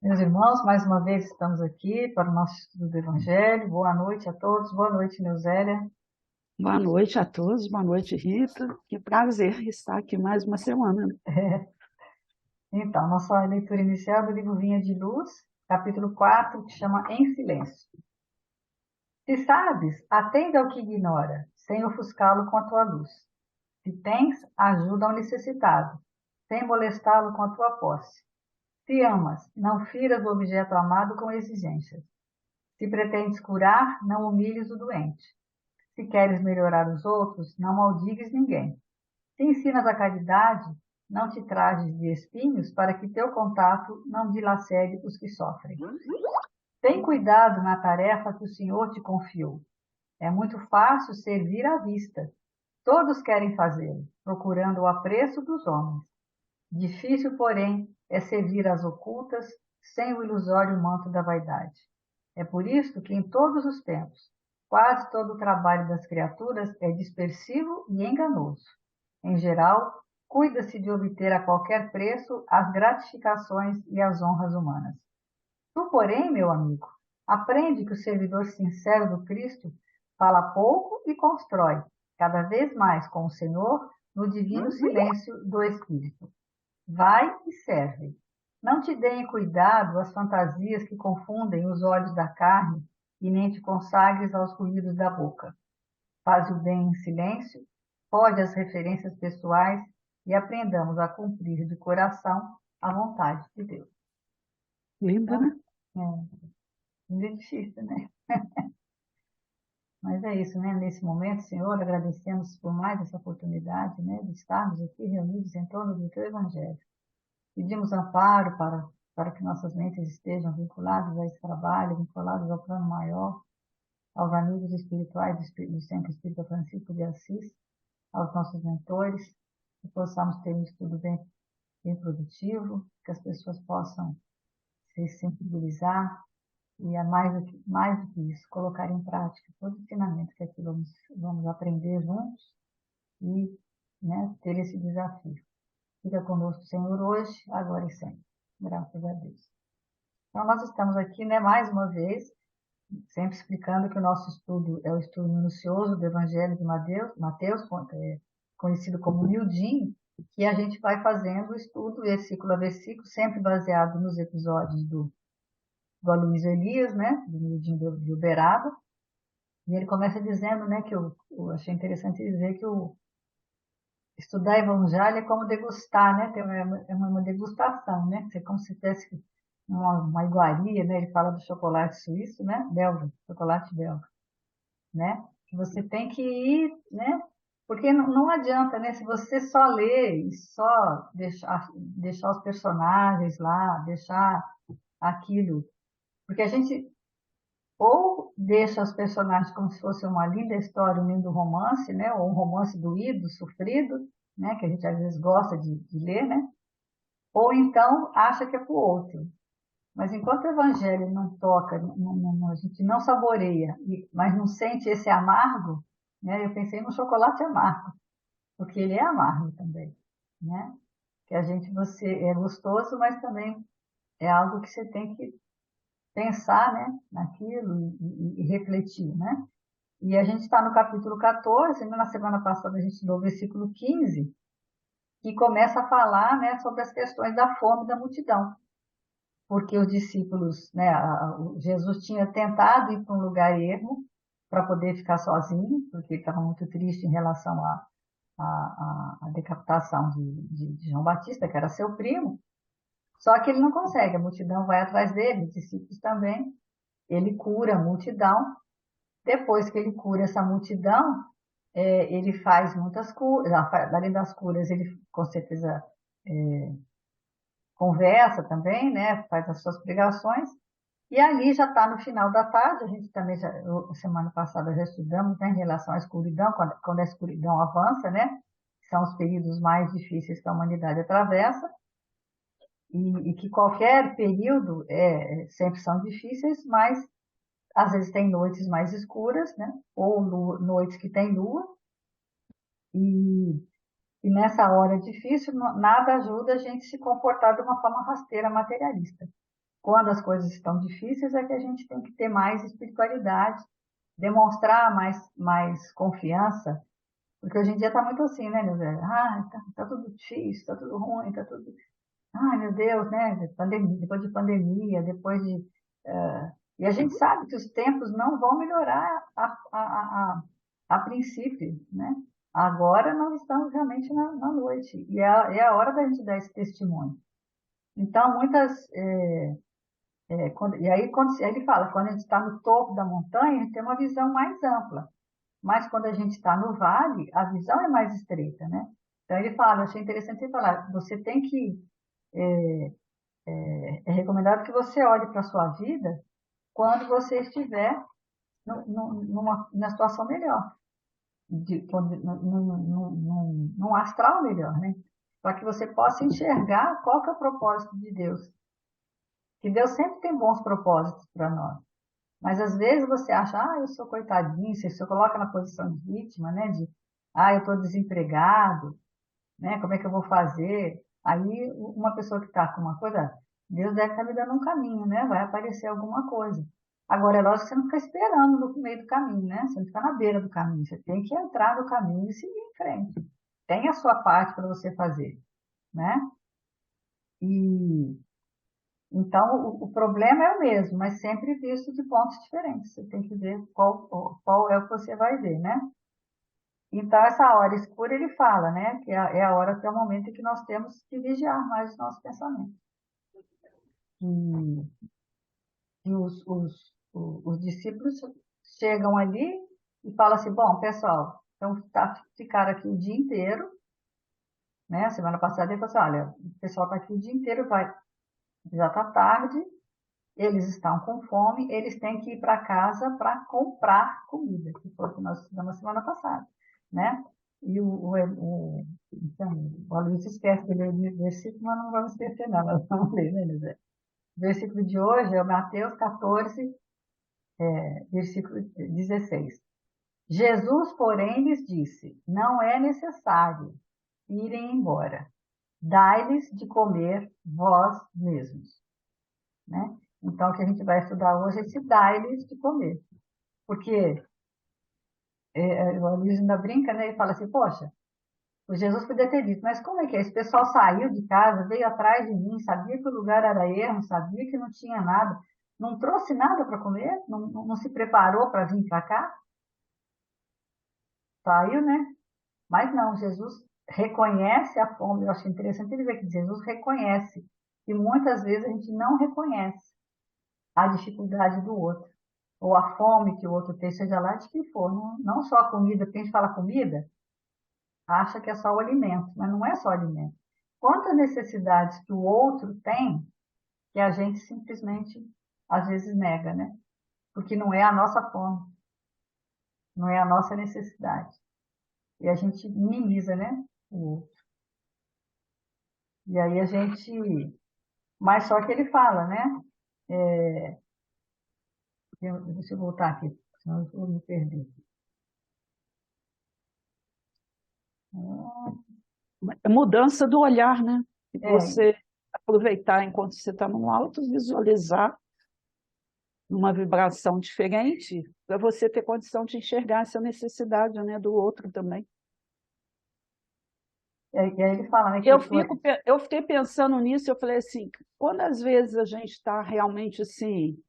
Meus irmãos, mais uma vez estamos aqui para o nosso estudo do Evangelho. Boa noite a todos. Boa noite, Neusélia. Boa noite a todos, boa noite, Rita. Que prazer estar aqui mais uma semana. Então, nossa leitura inicial do livro Vinha de Luz, capítulo 4, que chama Em Silêncio. Se sabes, atende ao que ignora, sem ofuscá-lo com a tua luz. Se tens, ajuda ao necessitado, sem molestá-lo com a tua posse. Se amas, não firas o objeto amado com exigências. Se pretendes curar, não humilhes o doente. Se queres melhorar os outros, não maldigues ninguém. Se ensinas a caridade, não te trajes de espinhos para que teu contato não dilacere os que sofrem. Tem cuidado na tarefa que o Senhor te confiou. É muito fácil servir à vista. Todos querem fazê-lo, procurando o apreço dos homens. Difícil, porém, é servir às ocultas, sem o ilusório manto da vaidade. É por isso que, em todos os tempos, quase todo o trabalho das criaturas é dispersivo e enganoso. Em geral, cuida-se de obter a qualquer preço as gratificações e as honras humanas. Tu, porém, meu amigo, aprende que o servidor sincero do Cristo fala pouco e constrói, cada vez mais com o Senhor, no divino silêncio do Espírito. Vai e serve. Não te deem cuidado as fantasias que confundem os olhos da carne e nem te consagres aos ruídos da boca. Faz o bem em silêncio, foge às referências pessoais e aprendamos a cumprir de coração a vontade de Deus. Linda, Então, né? ainda é difícil, né? Mas é isso, né? Nesse momento, Senhor, agradecemos por mais essa oportunidade, né, de estarmos aqui reunidos em torno do Teu Evangelho. Pedimos amparo para que nossas mentes estejam vinculadas a esse trabalho, vinculadas ao plano maior, aos amigos espirituais do Centro Espírita Francisco de Assis, aos nossos mentores, que possamos ter um estudo bem produtivo, que as pessoas possam se sensibilizar e, mais do que isso, colocar em prática todo o ensinamento que aqui vamos aprender juntos e, né, ter esse desafio. Fica conosco, Senhor, hoje, agora e sempre. Graças a Deus. Então, nós estamos aqui, né, mais uma vez, sempre explicando que o nosso estudo é o estudo minucioso do Evangelho de Mateus, conhecido como miudinho, que a gente vai fazendo o estudo versículo a versículo, sempre baseado nos episódios do Aloysio Elias, né, do miudinho de Uberaba, e ele começa dizendo, né, que eu achei interessante dizer que estudar Evangelho é como degustar, né? É uma degustação, né? É como se tivesse uma iguaria, né? Ele fala do chocolate suíço, né? Belga, chocolate belga, né? Que você tem que ir, né? Porque não adianta, né? Se você só ler e só deixar os personagens lá, deixar aquilo. Porque a gente ou deixa os personagens como se fosse uma linda história, um lindo romance, né? Ou um romance doído, sofrido, né? Que a gente às vezes gosta de ler, né? Ou então acha que é para o outro. Mas enquanto o evangelho não toca, a gente não saboreia, mas não sente esse amargo, né? Eu pensei no chocolate amargo, porque ele é amargo também, né? Que a gente, você é gostoso, mas também é algo que você tem que pensar, né? Naquilo e refletir, né? E a gente está no capítulo 14, né? Na semana passada a gente estudou o versículo 15, que começa a falar, né, sobre as questões da fome da multidão. Porque os discípulos, né, Jesus tinha tentado ir para um lugar ermo para poder ficar sozinho, porque ele estava muito triste em relação à decapitação de João Batista, que era seu primo. Só que ele não consegue, a multidão vai atrás dele, os discípulos também. Ele cura a multidão. Depois que ele cura essa multidão, ele faz muitas curas, além das curas, ele com certeza conversa também, né? Faz as suas pregações, e ali já está no final da tarde, a gente também, semana passada já estudamos, né, em relação à escuridão, quando a escuridão avança, né? São os períodos mais difíceis que a humanidade atravessa, e que qualquer período sempre são difíceis, mas às vezes tem noites mais escuras, né? Ou noites que tem lua, e E nessa hora difícil, nada ajuda a gente se comportar de uma forma rasteira materialista. quando as coisas estão difíceis, é que a gente tem que ter mais espiritualidade, demonstrar mais confiança, porque hoje em dia está muito assim, né, meu velho? Ah, tá tudo difícil, tá tudo ruim, tá tudo. Ai, meu Deus, né? Pandemia, depois de pandemia, depois de. E a gente sabe que os tempos não vão melhorar a princípio, né? Agora nós estamos realmente na noite, e é a hora da gente dar esse testemunho. Então, muitas. E aí, aí ele fala, quando a gente está no topo da montanha, a gente tem uma visão mais ampla. Mas quando a gente está no vale, a visão é mais estreita, né? Então ele fala, eu achei interessante ele falar, você tem que, é recomendado que você olhe para a sua vida quando você estiver numa situação melhor, num astral melhor, né? Para que você possa enxergar qual que é o propósito de Deus. Que Deus sempre tem bons propósitos para nós. Mas às vezes você acha, eu sou coitadinho, você se coloca na posição de vítima, né? Eu estou desempregado, né? Como é que eu vou fazer? Aí uma pessoa que está com uma coisa, Deus deve estar me dando um caminho, né? Vai aparecer alguma coisa. Agora, é lógico que você não fica esperando no meio do caminho, né? Você não fica na beira do caminho, você tem que entrar no caminho e seguir em frente. Tem a sua parte para você fazer, né? E então, o problema é o mesmo, mas sempre visto de pontos diferentes. Você tem que ver qual é o que você vai ver, né? Então, essa hora escura, ele fala, né? Que é a hora que é o momento em que nós temos que vigiar mais os nossos pensamentos. E os discípulos chegam ali e falam assim, bom, pessoal, então ficaram aqui o dia inteiro, né? Semana passada ele falou assim, olha, o pessoal está aqui o dia inteiro, já está tarde, eles estão com fome, eles têm que ir para casa para comprar comida, que foi o que nós estudamos semana passada, né? E então, o Aloysio esquece de ler o versículo, mas não vamos esquecer não, nós vamos ler, né, José? O versículo de hoje é Mateus 14, versículo 16. Jesus, porém, lhes disse, não é necessário irem embora, dai-lhes de comer vós mesmos, né? Então, o que a gente vai estudar hoje é esse dai-lhes de comer. Porque o Aloysio ainda brinca, né? Ele fala assim, poxa, o Jesus podia ter dito, mas como é que é? Esse pessoal saiu de casa, veio atrás de mim, sabia que o lugar era ermo, sabia que não tinha nada, não trouxe nada para comer, não se preparou para vir para cá? Saiu, né? Mas não, Jesus reconhece a fome. Eu acho interessante ele ver que Jesus reconhece. E muitas vezes a gente não reconhece a dificuldade do outro, ou a fome que o outro tem, seja lá de que for. Não só a comida, porque a gente fala comida, acha que é só o alimento, mas não é só o alimento. Quantas necessidades que o outro tem que a gente simplesmente, às vezes, nega, né? Porque não é a nossa fome, não é a nossa necessidade. E a gente minimiza, né? O outro. E aí a gente. Mas só que ele fala, né? Deixa eu voltar aqui, senão eu vou me perder. É mudança do olhar, né? E É, você aproveitar enquanto você está no alto, visualizar uma vibração diferente, para você ter condição de enxergar essa necessidade, né, do outro também. e aí ele fala, né? Eu eu fiquei pensando nisso, eu falei assim, quando às vezes a gente está realmente assim,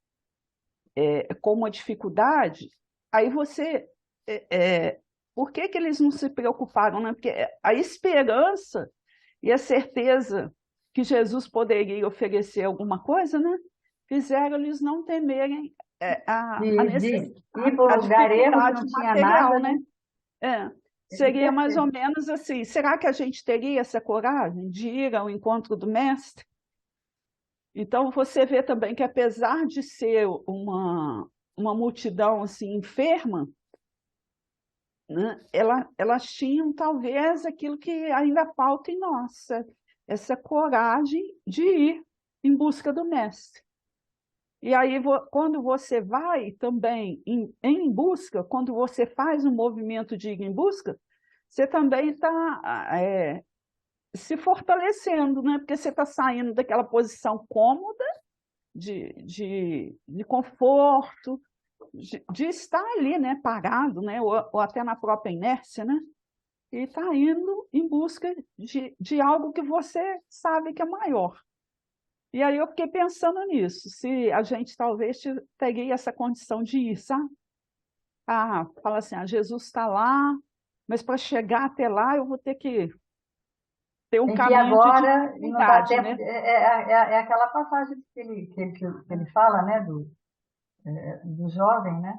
com uma dificuldade, aí você, é, é, por que que eles não se preocuparam, né? Porque a esperança e a certeza que Jesus poderia oferecer alguma coisa, né? Fizeram eles não temerem a de ir necessidade, para a um lugar ermo que dificuldade não tinha nada, material, né? né? É. Ele Seria mais ou percebe. menos assim, será que a gente teria essa coragem de ir ao encontro do mestre? Então, você vê também que, apesar de ser uma multidão assim, enferma, né, elas tinham talvez aquilo que ainda falta em nós, essa coragem de ir em busca do mestre. E aí, quando você vai também em busca, quando você faz um movimento de ir em busca, você também está se fortalecendo, né? Porque você está saindo daquela posição cômoda de conforto, de estar ali, né, parado, né, ou até na própria inércia, né, e está indo em busca de algo que você sabe que é maior. E aí eu fiquei pensando nisso, se a gente talvez teria essa condição de ir, sabe? Ah, fala assim, Jesus está lá, mas para chegar até lá eu vou ter que ter um Tem que ir caminho de agora e não dá dificuldade, tempo. né? É aquela passagem que ele fala, né, do jovem, né?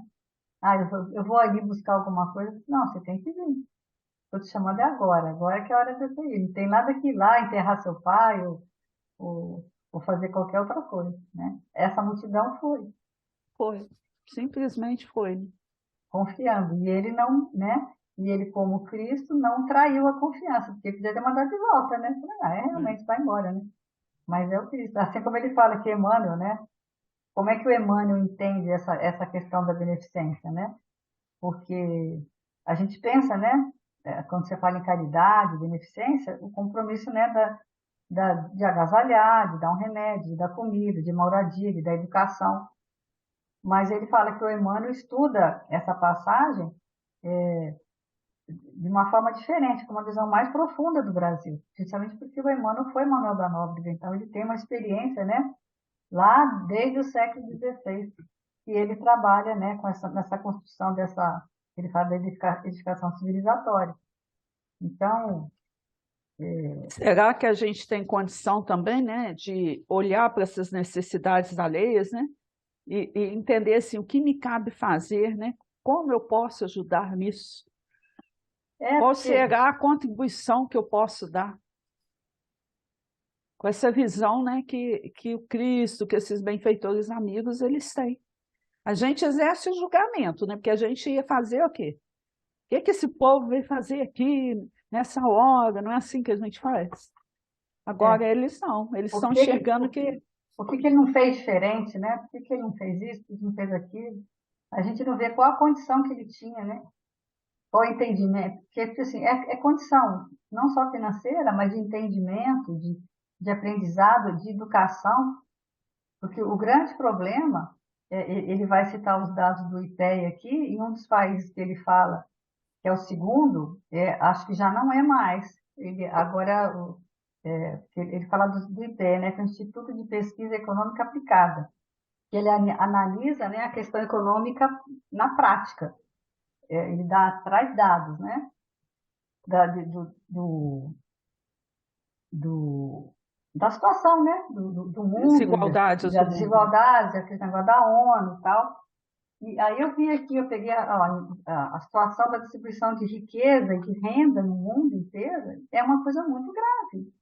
Ah, eu vou ali buscar alguma coisa. Não, você tem que vir. Estou te chamando agora. Agora que é a hora de você ir. Não tem nada que ir lá enterrar seu pai ou fazer qualquer outra coisa, né? Essa multidão foi Foi, simplesmente foi, né? confiando. E ele não, né? E ele, como Cristo, não traiu a confiança, porque ele podia ter mandado de volta, né? Realmente vai embora, né? Mas é o Cristo. Assim como ele fala que Emmanuel, né? Como é que o Emmanuel entende essa questão da beneficência, né? Porque a gente pensa, né? Quando você fala em caridade, beneficência, o compromisso, né? De agasalhar, de dar um remédio, de dar comida, de moradia, de dar educação. Mas ele fala que o Emmanuel estuda essa passagem de uma forma diferente, com uma visão mais profunda do Brasil, justamente porque o Emmanuel foi Manuel da Nóbrega, então ele tem uma experiência, né? Lá desde o século XVI, e ele trabalha, né, nessa construção ele fala da edificação civilizatória. Então, Será que a gente tem condição também, né, de olhar para essas necessidades alheias, né, e entender assim, o que me cabe fazer, né, como eu posso ajudar nisso? Qual porque será a contribuição que eu posso dar? Com essa visão, né, que o Cristo, que esses benfeitores amigos, eles têm. A gente exerce o julgamento, né, porque a gente ia fazer o quê? O que que esse povo veio fazer aqui nessa hora? Não é assim que a gente faz. é, Agora eles não, eles por estão que, que- enxergando que por que que ele não fez diferente, né? Por que que ele não fez isso, por que ele não fez aquilo? A gente não vê qual a condição que ele tinha, né? Qual o entendimento? Porque, tipo assim, é condição, não só financeira, mas de entendimento, de aprendizado, de educação, porque o grande problema, ele vai citar os dados do IPEA aqui, em um dos países que ele fala, que é o segundo, acho que já não é mais. Ele, agora, ele fala do IPEA, né, que é o Instituto de Pesquisa Econômica Aplicada, que ele analisa, né, a questão econômica na prática. Ele traz dados, né, da, do, do, da situação, né, do mundo, desigualdades da do mundo. desigualdade, aquele negócio da ONU e tal. E aí eu vi aqui, eu peguei a situação da distribuição de riqueza e de renda no mundo inteiro, é uma coisa muito grave,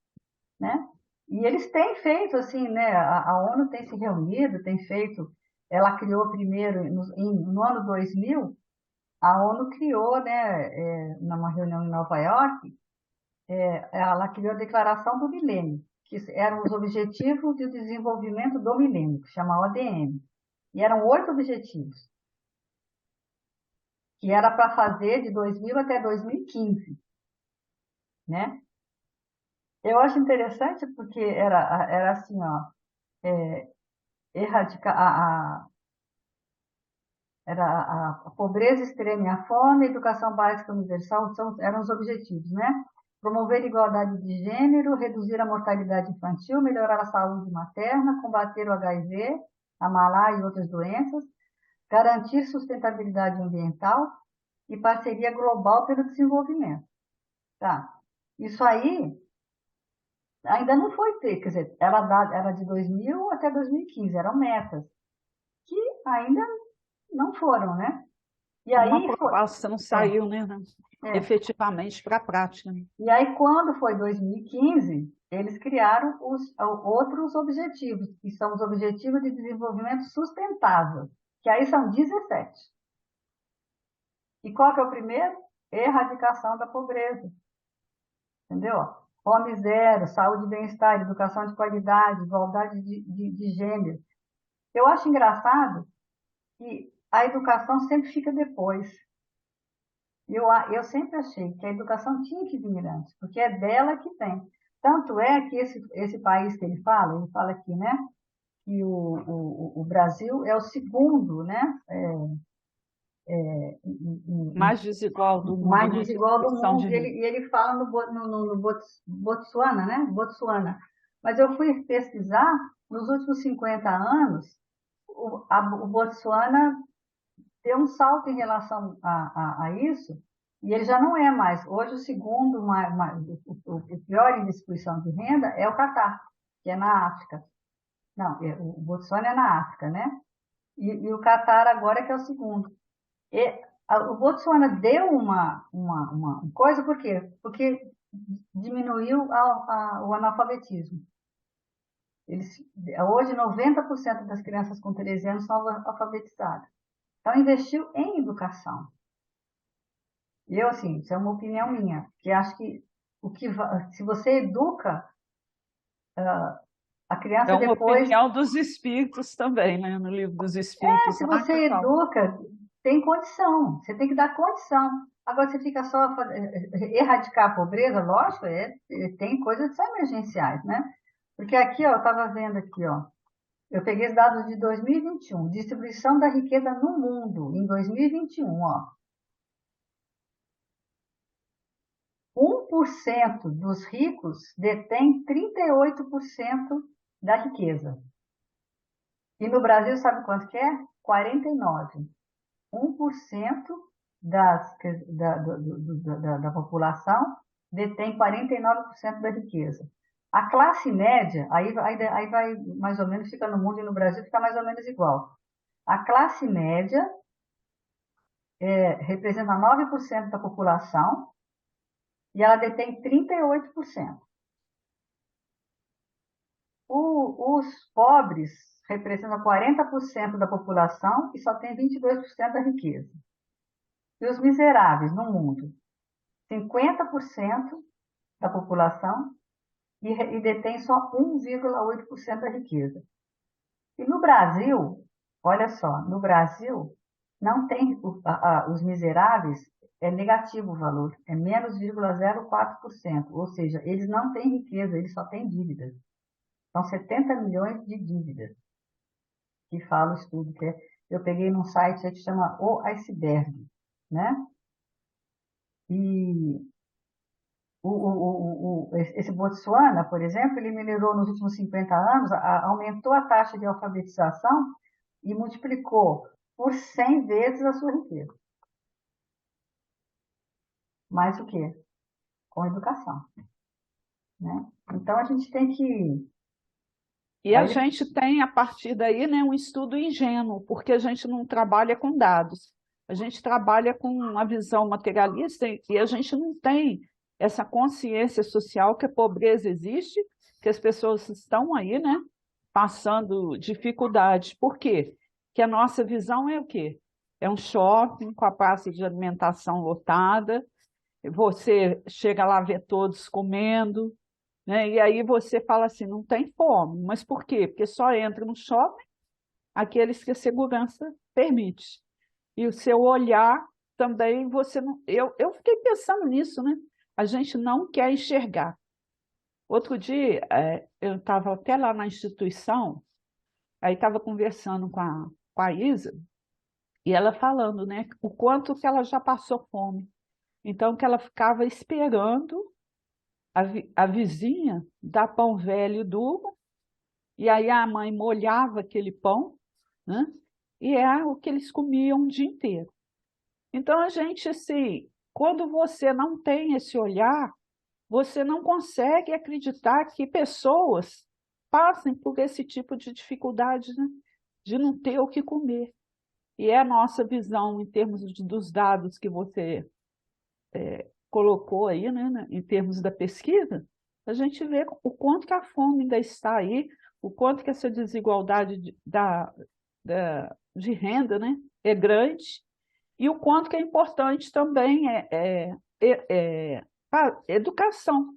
né? E eles têm feito, assim, né? A ONU tem se reunido, tem feito, ela criou primeiro, no ano 2000, a ONU criou, né, numa reunião em Nova York, ela criou a Declaração do Milênio, que eram os Objetivos de Desenvolvimento do Milênio, que chama ODM. E eram 8 objetivos, que era para fazer de 2000 até 2015, né? Eu acho interessante porque era assim, ó, erradicar a pobreza extrema e a fome, a educação básica universal eram os objetivos, né? Promover a igualdade de gênero, reduzir a mortalidade infantil, melhorar a saúde materna, combater o HIV, a malária e outras doenças, garantir sustentabilidade ambiental e parceria global pelo desenvolvimento. Tá? Isso aí ainda não foi feito, quer dizer, era de 2000 até 2015, eram metas, que ainda não foram, né? E Uma aí foi, proposta não é, saiu, né, é. efetivamente para a prática, né? E aí quando foi 2015, eles criaram os outros objetivos, que são os Objetivos de Desenvolvimento Sustentável, que aí são 17. E qual que é o primeiro? Erradicação da pobreza, entendeu? Fome zero, saúde e bem-estar, educação de qualidade, igualdade de gênero. Eu acho engraçado que a educação sempre fica depois. Eu sempre achei que a educação tinha que vir antes, porque é dela que tem. Tanto é que esse país que ele fala aqui, né? que o Brasil é o segundo, né, Mais desigual do mundo, mais né? desigual do Distribuição mundo, de renda. e ele fala no Botsuana, né? Botsuana. Mas eu fui pesquisar, nos últimos 50 anos, o Botsuana deu um salto em relação a isso, e ele já não é mais. Hoje, o segundo, o pior em distribuição de renda é o Catar, que é na África. Não, o Botsuana é na África, né? E o Catar agora que é o segundo. O Botsuana deu uma coisa, por quê? Porque diminuiu o analfabetismo. Eles, hoje, 90% das crianças com 13 anos são alfabetizadas. Então, investiu em educação. E eu, assim, isso é uma opinião minha, que acho que, se você educa a É criança uma depois, opinião dos espíritos também, né? No livro dos espíritos se lá que você fala. educa, tem condição, você tem que dar condição. Agora, você fica só erradicar a pobreza, lógico, tem coisas só emergenciais, né? Porque aqui, ó, eu estava vendo aqui, ó, eu peguei os dados de 2021, distribuição da riqueza no mundo, em 2021, ó. 1% dos ricos detém 38% da riqueza. E no Brasil, sabe quanto que é? 49%. 1% da população detém 49% da riqueza. A classe média, aí vai mais ou menos, fica no mundo e no Brasil fica mais ou menos igual. A classe média representa 9% da população e ela detém 38%. Os pobres representam 40% da população e só tem 22% da riqueza. E os miseráveis no mundo? 50% da população e detém só 1,8% da riqueza. E no Brasil, olha só, no Brasil não tem os miseráveis, é negativo o valor, é menos 0,04%, ou seja, eles não têm riqueza, eles só têm dívidas. São 70 milhões de dívidas que fala o estudo, eu peguei num site que chama O Iceberg, né? E esse Botsuana, por exemplo, ele melhorou nos últimos 50 anos, aumentou a taxa de alfabetização e multiplicou por 100 vezes a sua riqueza. Mais o quê? Com educação, né? Então, a gente tem que... E a Aí, gente tem, a partir daí, né, um estudo ingênuo, porque a gente não trabalha com dados, a gente trabalha com uma visão materialista e a gente não tem essa consciência social que a pobreza existe, que as pessoas estão aí, né, passando dificuldade. Por quê? Porque a nossa visão é o quê? É um shopping com a praça de alimentação lotada, você chega lá, vê todos comendo, né? E aí você fala assim, não tem fome. Mas por quê? Porque só entra no shopping aqueles que a segurança permite. E o seu olhar também, você não... Eu fiquei pensando nisso, né? A gente não quer enxergar. Outro dia, eu estava até lá na instituição, aí estava conversando com a Isa, e ela falando, né, o quanto que ela já passou fome. Então, que ela ficava esperando a vizinha dar pão velho duro, e aí a mãe molhava aquele pão, né? E é o que eles comiam o dia inteiro. Então, a gente, assim, quando você não tem esse olhar, você não consegue acreditar que pessoas passem por esse tipo de dificuldade, né? De não ter o que comer. E é a nossa visão em termos dos dados que você colocou aí, né, em termos da pesquisa, a gente vê o quanto que a fome ainda está aí, o quanto que essa desigualdade de renda, né, é grande, e o quanto que é importante também a educação.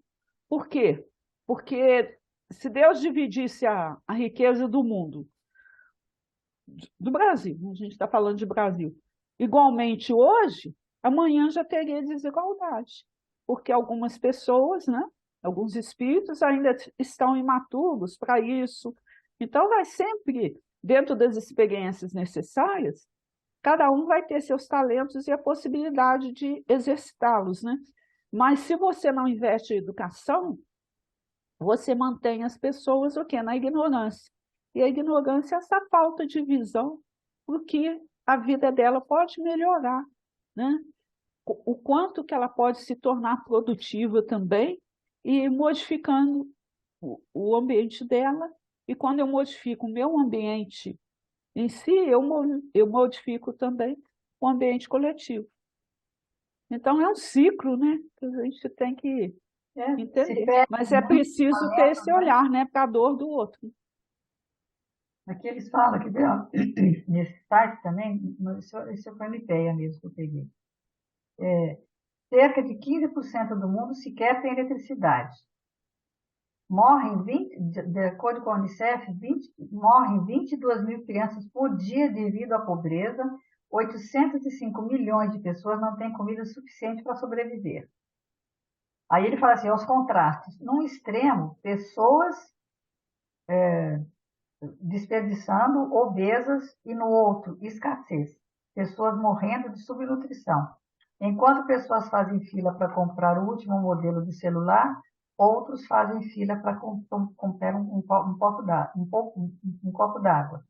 Por quê? Porque se Deus dividisse a riqueza do mundo, do Brasil, a gente está falando de Brasil, igualmente hoje, amanhã já teria desigualdade, porque algumas pessoas, né, alguns espíritos ainda estão imaturos para isso, Então, vai sempre, dentro das experiências necessárias, cada um vai ter seus talentos e a possibilidade de exercitá-los, né? Mas se você não investe em educação, você mantém as pessoas o quê? Na ignorância. E a ignorância é essa falta de visão do que a vida dela pode melhorar, né? O quanto que ela pode se tornar produtiva também e modificando o ambiente dela. E quando eu modifico o meu ambiente em si, eu modifico também o ambiente coletivo. Então, é um ciclo, né, que a gente tem que Se entender. perde Mas é muito preciso ter talento, esse né? olhar, né, para a dor do outro. Aqui eles falam que ó, nesse site também, isso foi uma ideia mesmo que eu peguei. Cerca de 15% do mundo sequer tem eletricidade. Morrem 20, de acordo com a Unicef, morrem 22 mil crianças por dia devido à pobreza. 805 milhões de pessoas não têm comida suficiente para sobreviver. Aí ele fala assim, aos contrastes. Num extremo, pessoas desperdiçando, obesas, e no outro, escassez. Pessoas morrendo de subnutrição. Enquanto pessoas fazem fila para comprar o último modelo de celular, outros fazem fila para comprar um copo d'água.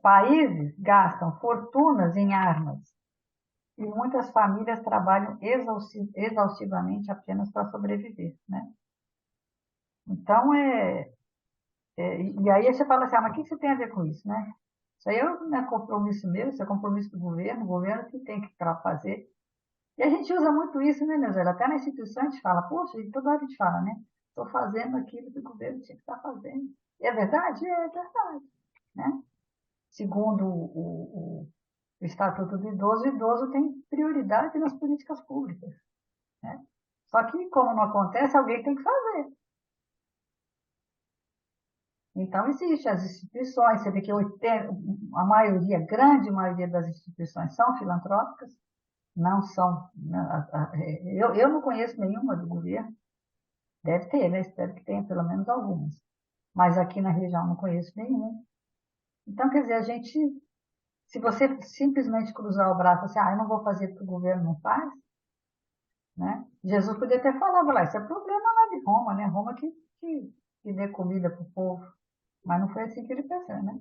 Países gastam fortunas em armas e muitas famílias trabalham exaustivamente apenas para sobreviver, né? Então, e aí você fala assim, mas o que você tem a ver com isso, né? Isso aí não é compromisso meu, isso é compromisso do governo, o governo que tem que fazer. E a gente usa muito isso, né, meu Zé? Até na instituição a gente fala, poxa, e toda hora a gente fala, né? Estou fazendo aquilo que o governo tinha que estar fazendo. E é verdade? É verdade, né? Segundo o Estatuto do Idoso, o idoso tem prioridade nas políticas públicas, né? Só que, como não acontece, alguém tem que fazer. Então, existem as instituições, você vê que a maioria, a grande maioria das instituições são filantrópicas, não são. Eu não conheço nenhuma do governo, deve ter, né? Espero que tenha pelo menos algumas. Mas aqui na região não conheço nenhuma. Então, quer dizer, se você simplesmente cruzar o braço assim, eu não vou fazer porque o governo não faz, né? Jesus podia ter falado lá, isso é problema lá de Roma, né? Roma que dê comida para o povo. Mas não foi assim que ele pensou, né?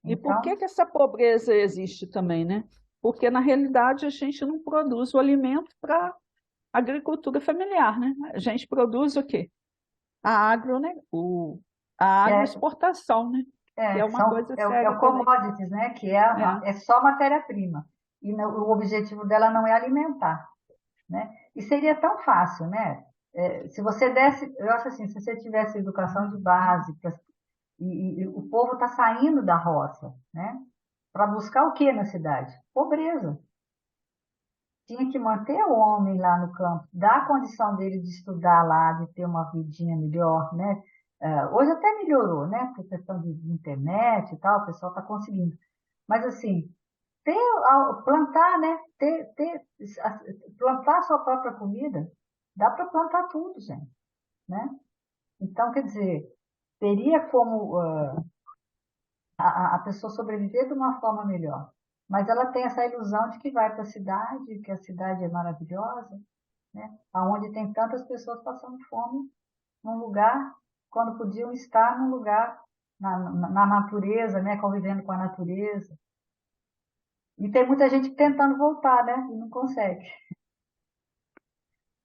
E por Então, que essa pobreza existe também, né? Porque, na realidade, a gente não produz o alimento para a agricultura familiar, né? A gente produz o quê? A agro, né? A que agroexportação, né? Que é uma coisa é séria o também. commodities, né? Que É. é só matéria-prima. E o objetivo dela não é alimentar, né? E seria tão fácil, né? Se você desse, eu acho assim, se você tivesse educação de base, e o povo está saindo da roça, né? Para buscar o que na cidade? Pobreza. Tinha que manter o homem lá no campo, dar a condição dele de estudar lá, de ter uma vidinha melhor, né? Hoje até melhorou, né? Por questão de internet e tal, o pessoal está conseguindo. Mas assim, plantar, né? Plantar a sua própria comida, dá para plantar tudo, gente, né? Então, quer dizer, teria como a pessoa sobreviver de uma forma melhor. Mas ela tem essa ilusão de que vai para a cidade, que a cidade é maravilhosa, né? Onde tem tantas pessoas passando fome, num lugar, quando podiam estar num lugar, na natureza, né? Convivendo com a natureza. E tem muita gente tentando voltar, né? E não consegue.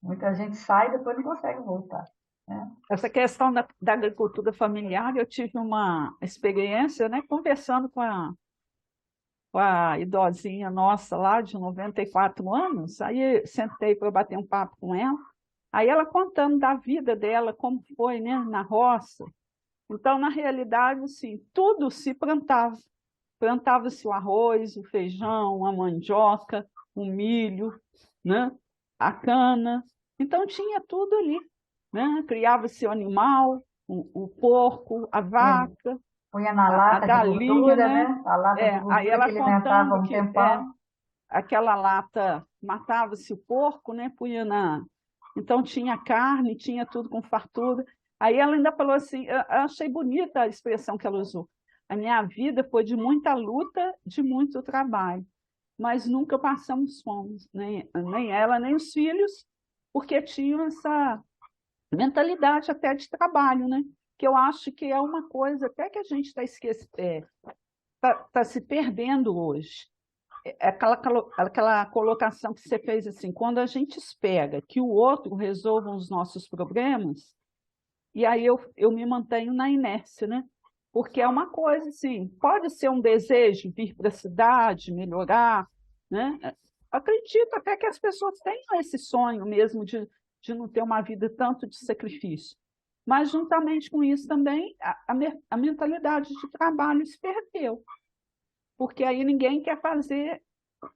Muita gente sai e depois não consegue voltar, né? Essa questão da agricultura familiar, eu tive uma experiência, né? Conversando com a idosinha nossa lá, de 94 anos, aí sentei para bater um papo com ela, aí ela contando da vida dela, como foi, né, na roça. Então, na realidade, assim, tudo se plantava. Plantava-se o arroz, o feijão, a mandioca, o milho, né, a cana. Então, tinha tudo ali, né? Criava-se o animal, o porco, a vaca, Punha na a lata de galinha, gordura, né? né? A lata de Aí gordura que ela alimentava contando um que tempão. aquela lata matava-se o porco, né? Punha na. Então tinha carne, tinha tudo com fartura. Aí ela ainda falou assim, eu achei bonita a expressão que ela usou. A minha vida foi de muita luta, de muito trabalho, mas nunca passamos fome, nem ela, nem os filhos, porque tinham essa mentalidade até de trabalho, né? Que eu acho que é uma coisa até que a gente está esquecendo, tá se perdendo hoje. É aquela colocação que você fez assim, quando a gente espera que o outro resolva os nossos problemas, e aí eu me mantenho na inércia, né? Porque é uma coisa assim, pode ser um desejo vir para a cidade, melhorar, né? Acredito até que as pessoas tenham esse sonho mesmo de não ter uma vida tanto de sacrifício. Mas, juntamente com isso também, a mentalidade de trabalho se perdeu, porque aí ninguém quer fazer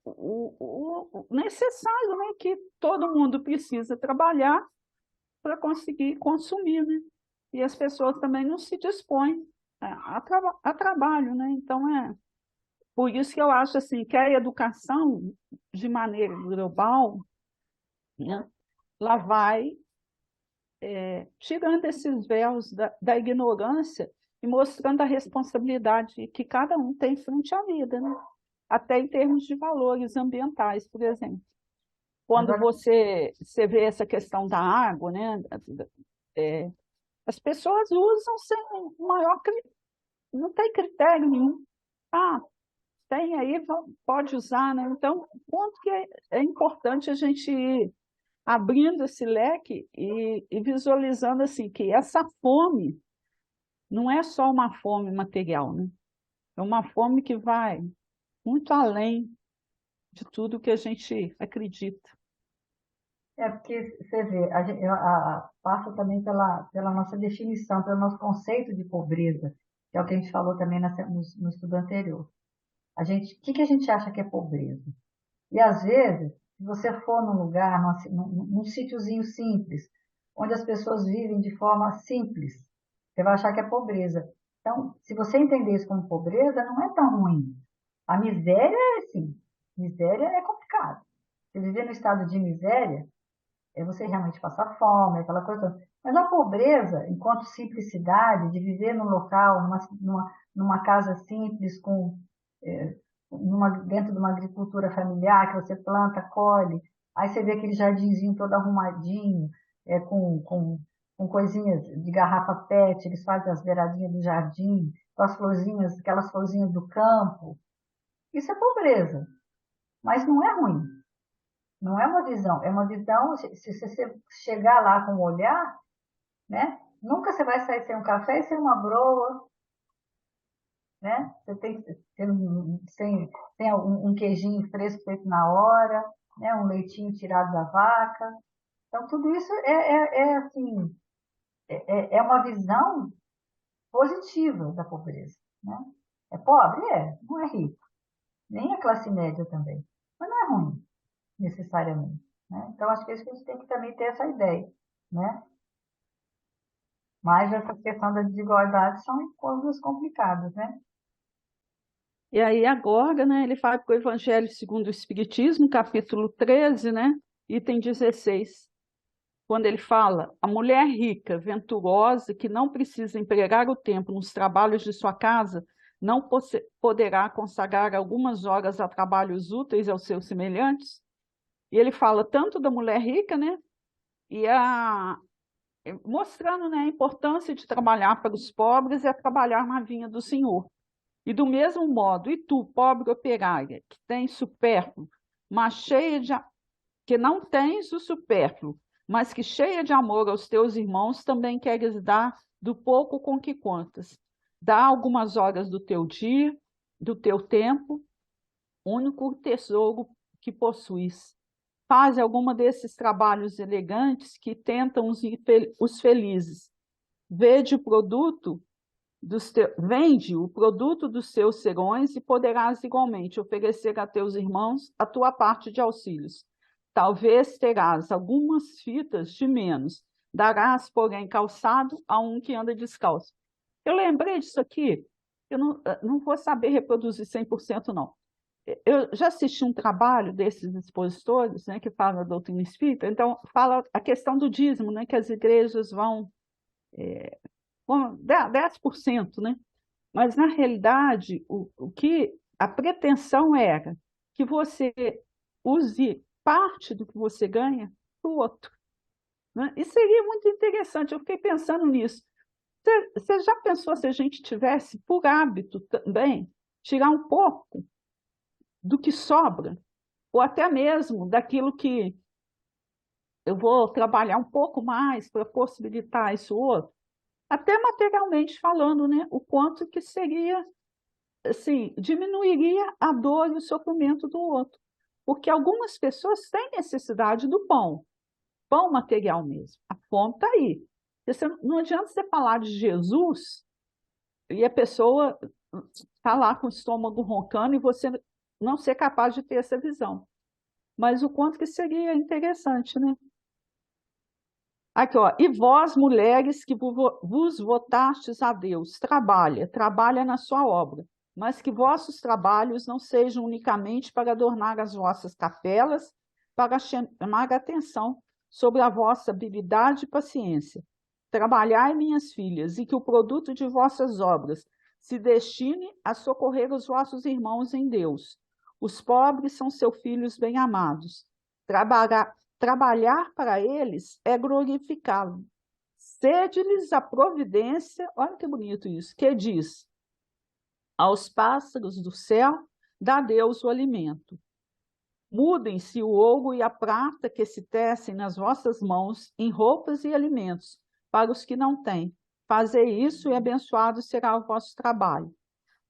o necessário, né? Que todo mundo precisa trabalhar para conseguir consumir, né? E as pessoas também não se dispõem a trabalho, né? Então, por isso que eu acho assim, que a educação, de maneira global, né, ela vai tirando esses véus da ignorância e mostrando a responsabilidade que cada um tem frente à vida, né? Até em termos de valores ambientais, por exemplo. Quando Agora, você vê essa questão da água, né? É, as pessoas usam sem o maior não tem critério nenhum. Ah, tem aí, pode usar, né? Então, quanto que é importante a gente ir abrindo esse leque e visualizando assim que essa fome não é só uma fome material, né? É uma fome que vai muito além de tudo que a gente acredita. porque você vê, passa também pela nossa definição, pelo nosso conceito de pobreza, que é o que a gente falou também no estudo anterior. O que a gente acha que é pobreza? E às vezes, se você for num lugar, num sítiozinho simples, onde as pessoas vivem de forma simples, você vai achar que é pobreza. Então, se você entender isso como pobreza, não é tão ruim. A miséria é assim, miséria é complicado. Você viver no estado de miséria é você realmente passar fome, aquela coisa. Mas a pobreza, enquanto simplicidade, de viver num local, numa casa simples, é, dentro de uma agricultura familiar, que você planta, colhe, aí você vê aquele jardinzinho todo arrumadinho, com coisinhas de garrafa PET, eles fazem as beiradinhas do jardim, com as florzinhas, aquelas florzinhas do campo. Isso é pobreza, mas não é ruim. Não é uma visão, é uma visão, se você chegar lá com um olhar, né? Nunca você vai sair sem um café e sem uma broa, né? Você tem sem um queijinho fresco feito na hora, né? Um leitinho tirado da vaca. Então, tudo isso assim, é uma visão positiva da pobreza, né? É pobre? É, não é rico. Nem a classe média também. Mas não é ruim, necessariamente, né? Então, acho que isso que a gente tem que também ter essa ideia, né? Mas essa questão da desigualdade são coisas complicadas, né? E aí agora, né, ele vai para o Evangelho segundo o Espiritismo, capítulo 13, né, item 16, quando ele fala, a mulher rica, venturosa, que não precisa empregar o tempo nos trabalhos de sua casa, não poderá consagrar algumas horas a trabalhos úteis aos seus semelhantes? E ele fala tanto da mulher rica, né, e mostrando, né, a importância de trabalhar para os pobres é trabalhar na vinha do Senhor. E do mesmo modo, e tu, pobre operária, que tens supérfluo, mas cheia de que não tens o supérfluo, mas que cheia de amor aos teus irmãos, também queres dar do pouco com que contas. Dá algumas horas do teu dia, do teu tempo, único tesouro que possuis. Faz alguma desses trabalhos elegantes que tentam os felizes. Vede o produto vende o produto dos seus serões e poderás igualmente oferecer a teus irmãos a tua parte de auxílios. Talvez terás algumas fitas de menos, darás, porém, calçado a um que anda descalço. Eu lembrei disso aqui, eu não vou saber reproduzir 100% não. Eu já assisti um trabalho desses expositores, né, que fala da doutrina espírita, então fala a questão do dízimo, né, que as igrejas vão 10%, né? Mas, na realidade, o que a pretensão era que você use parte do que você ganha para o outro, né? E seria muito interessante, eu fiquei pensando nisso. Você já pensou se a gente tivesse, por hábito também, tirar um pouco do que sobra, ou até mesmo daquilo que eu vou trabalhar um pouco mais para possibilitar isso outro, até materialmente falando, né? O quanto que seria, assim, diminuiria a dor e o sofrimento do outro. Porque algumas pessoas têm necessidade do pão material mesmo. A fome está aí. Não adianta você falar de Jesus e a pessoa está lá com o estômago roncando e você não ser capaz de ter essa visão. Mas o quanto que seria interessante, né? Aqui, ó. E vós, mulheres, que vos votastes a Deus, trabalha na sua obra, mas que vossos trabalhos não sejam unicamente para adornar as vossas capelas, para chamar a atenção sobre a vossa habilidade e paciência. Trabalhai, minhas filhas, e que o produto de vossas obras se destine a socorrer os vossos irmãos em Deus. Os pobres são seus filhos bem-amados. Trabalhar para eles é glorificá-lo. Sede-lhes a providência, olha que bonito isso, que diz: aos pássaros do céu, dá Deus o alimento. Mudem-se o ouro e a prata que se tecem nas vossas mãos em roupas e alimentos para os que não têm. Fazei isso e abençoado será o vosso trabalho.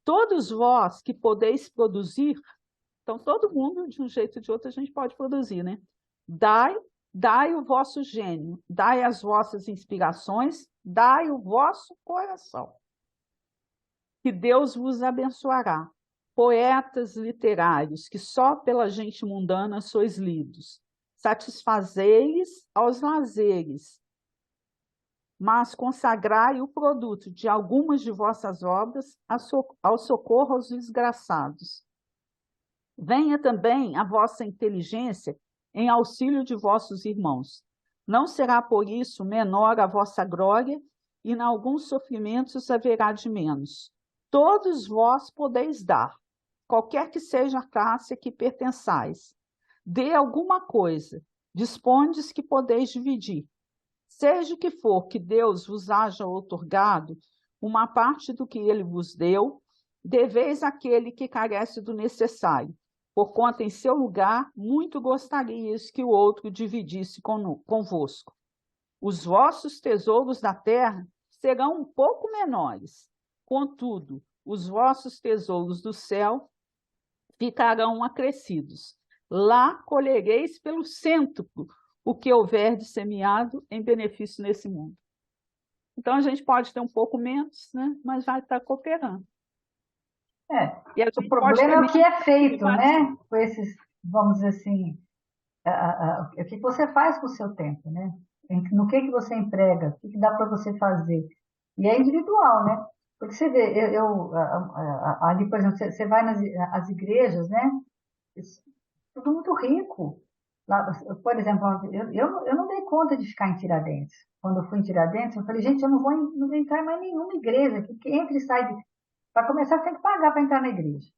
Todos vós que podeis produzir, então todo mundo, de um jeito ou de outro, a gente pode produzir, né? Dai o vosso gênio, dai as vossas inspirações, dai o vosso coração, que Deus vos abençoará. Poetas literários, que só pela gente mundana sois lidos, satisfazei-lhes aos lazeres, mas consagrai o produto de algumas de vossas obras ao socorro aos desgraçados. Venha também a vossa inteligência em auxílio de vossos irmãos. Não será por isso menor a vossa glória, e em alguns sofrimentos haverá de menos. Todos vós podeis dar, qualquer que seja a classe a que pertençais. Dê alguma coisa, dispondes que podeis dividir. Seja o que for que Deus vos haja outorgado, uma parte do que ele vos deu, deveis àquele que carece do necessário, porquanto em seu lugar muito gostarias que o outro dividisse convosco. Os vossos tesouros da terra serão um pouco menores, contudo, os vossos tesouros do céu ficarão acrescidos. Lá colhereis pelo cêntuplo o que houver de semeado em benefício nesse mundo. Então, a gente pode ter um pouco menos, né? Mas vai estar cooperando. E a gente o problema é o que é feito, né? Com esses, vamos dizer assim, o que você faz com o seu tempo, né? No que você emprega, o que dá para você fazer. E é individual, né? Porque você vê, ali, por exemplo, você vai nas igrejas, né? Tudo muito rico. Lá, por exemplo, eu não dei conta de ficar em Tiradentes. Quando eu fui em Tiradentes, eu falei, gente, eu não vou entrar em mais nenhuma igreja. Que entra e sai. Para começar, você tem que pagar para entrar na igreja.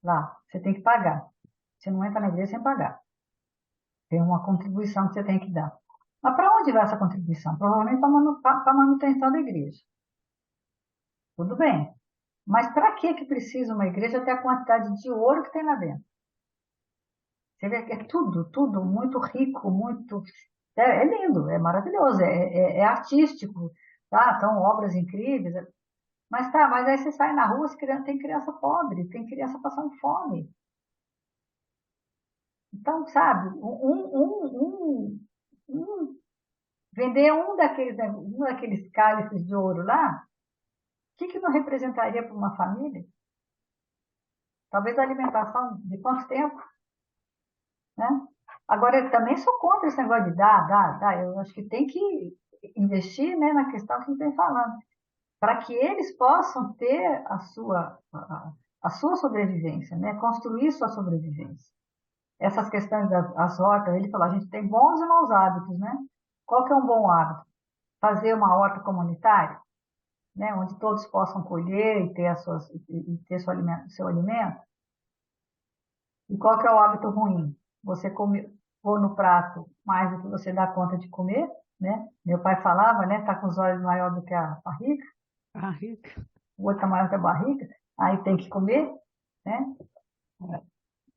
Lá, você tem que pagar. Você não entra na igreja sem pagar. Tem uma contribuição que você tem que dar. Mas para onde vai essa contribuição? Provavelmente para a manutenção da igreja. Tudo bem. Mas para que precisa uma igreja ter a quantidade de ouro que tem lá dentro? Você vê que é tudo muito rico, muito. É lindo, é maravilhoso, é artístico, tá? São obras incríveis. Mas aí você sai na rua, tem criança pobre, tem criança passando fome. Então, sabe, vender um daqueles cálices de ouro lá, o que não representaria para uma família? Talvez a alimentação de quanto tempo, né? Agora, eu também sou contra esse negócio de dar. Eu acho que tem que investir, né, na questão que a gente vem falando, para que eles possam ter a sua sobrevivência, né? Construir sua sobrevivência. Essas questões das hortas, ele falou, a gente tem bons e maus hábitos, né? Qual que é um bom hábito? fazer uma horta comunitária, né, onde todos possam colher e ter, ter seu alimento. E qual que é o hábito ruim? Você pôr no prato mais do que você dá conta de comer, né? Meu pai falava, né? Tá com os olhos maior do que a barriga, Barriga. o outro tá maior que a barriga, aí tem que comer, né?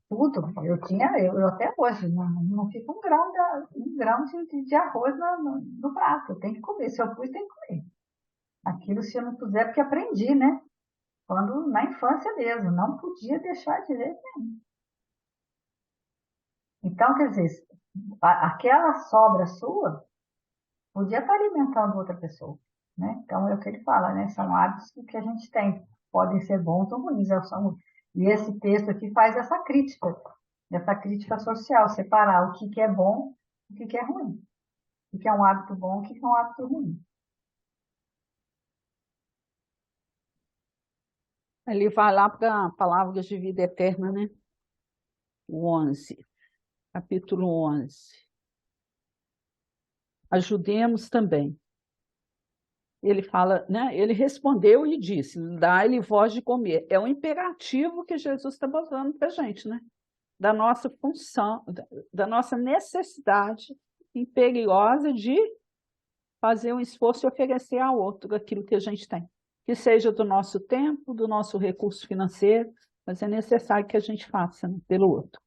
Tudo. Eu até hoje, não fica um grão de arroz no prato. Tem que comer. Se eu pus, tem que comer. Aquilo se eu não puser, porque aprendi, né? Quando na infância mesmo, não podia deixar de jeito nenhum. Então, quer dizer, aquela sobra sua podia estar alimentando outra pessoa, né? Então, é o que ele fala, né? São hábitos que a gente tem. Podem ser bons ou ruins. E esse texto aqui faz essa crítica social, separar o que é bom e o que é ruim. O que é um hábito bom e o que é um hábito ruim. Ele vai lá para Palavras de Vida Eterna, né? O 11, capítulo 11. Ajudemos também. Ele fala, né? Ele respondeu e disse: dá-lhe voz de comer. É um imperativo que Jesus está botando para a gente, né? Da nossa função, da nossa necessidade imperiosa de fazer um esforço e oferecer ao outro aquilo que a gente tem. Que seja do nosso tempo, do nosso recurso financeiro, mas é necessário que a gente faça, né, pelo outro.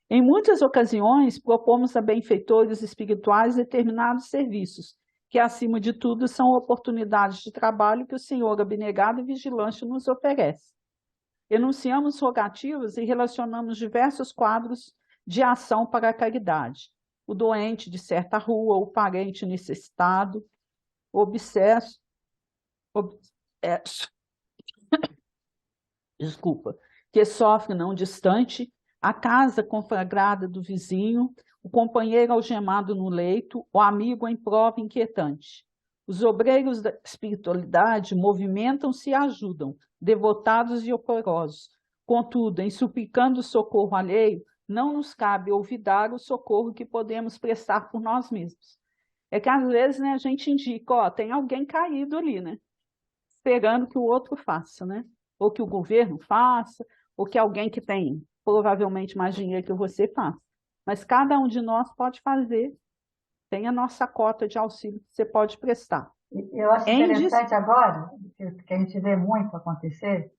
Em muitas ocasiões, propomos a benfeitores espirituais determinados serviços, que, acima de tudo, são oportunidades de trabalho que o Senhor abnegado e vigilante nos oferece. Enunciamos rogativas e relacionamos diversos quadros de ação para a caridade. O doente de certa rua, o parente necessitado, o obsesso, que sofre não distante, a casa conflagrada do vizinho, o companheiro algemado no leito, o amigo em prova inquietante. Os obreiros da espiritualidade movimentam-se e ajudam, devotados e oporosos. Contudo, em suplicando socorro alheio, não nos cabe olvidar o socorro que podemos prestar por nós mesmos. É que às vezes, né, a gente indica, ó, tem alguém caído ali, né? Esperando que o outro faça, né? Ou que o governo faça, ou que alguém que tem provavelmente mais dinheiro que você faça. Mas cada um de nós pode fazer, tem a nossa cota de auxílio que você pode prestar. Eu acho interessante agora, que a gente vê muito acontecer,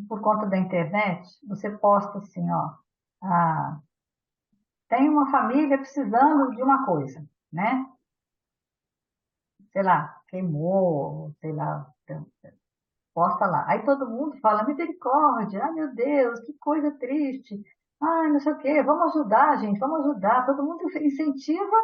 por conta da internet, você posta assim, ó, tem uma família precisando de uma coisa, né? Sei lá, queimou, sei lá, posta lá. Aí todo mundo fala, misericórdia, ai meu Deus, que coisa triste. Ai, não sei o quê, vamos ajudar, gente, vamos ajudar. Todo mundo incentiva,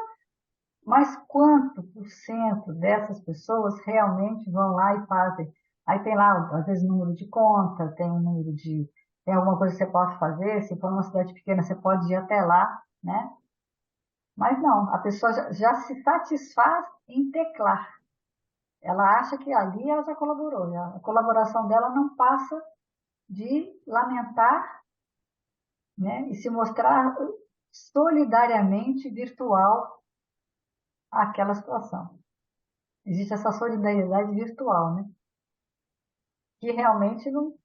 mas quanto por cento dessas pessoas realmente vão lá e fazem? Aí tem lá, às vezes, número de conta, tem um número de... Tem alguma coisa que você pode fazer, se for uma cidade pequena, você pode ir até lá, né? Mas não, a pessoa já se satisfaz em teclar. Ela acha que ali ela já colaborou. A colaboração dela não passa de lamentar, né, e se mostrar solidariamente virtual àquela situação. Existe essa solidariedade virtual, né? Que realmente não...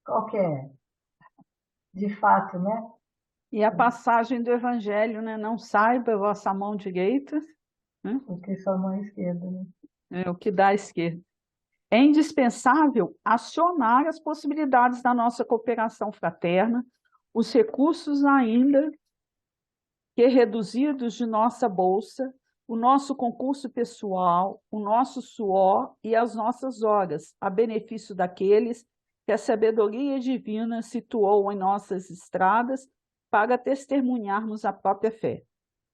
Qual que é? De fato, né? E a passagem do Evangelho, né? Não saiba a vossa mão direita, né? O que sua mão esquerda, né? É o que dá à esquerda. É indispensável acionar as possibilidades da nossa cooperação fraterna, os recursos ainda que reduzidos de nossa bolsa, o nosso concurso pessoal, o nosso suor e as nossas horas, a benefício daqueles que a sabedoria divina situou em nossas estradas para testemunharmos a própria fé.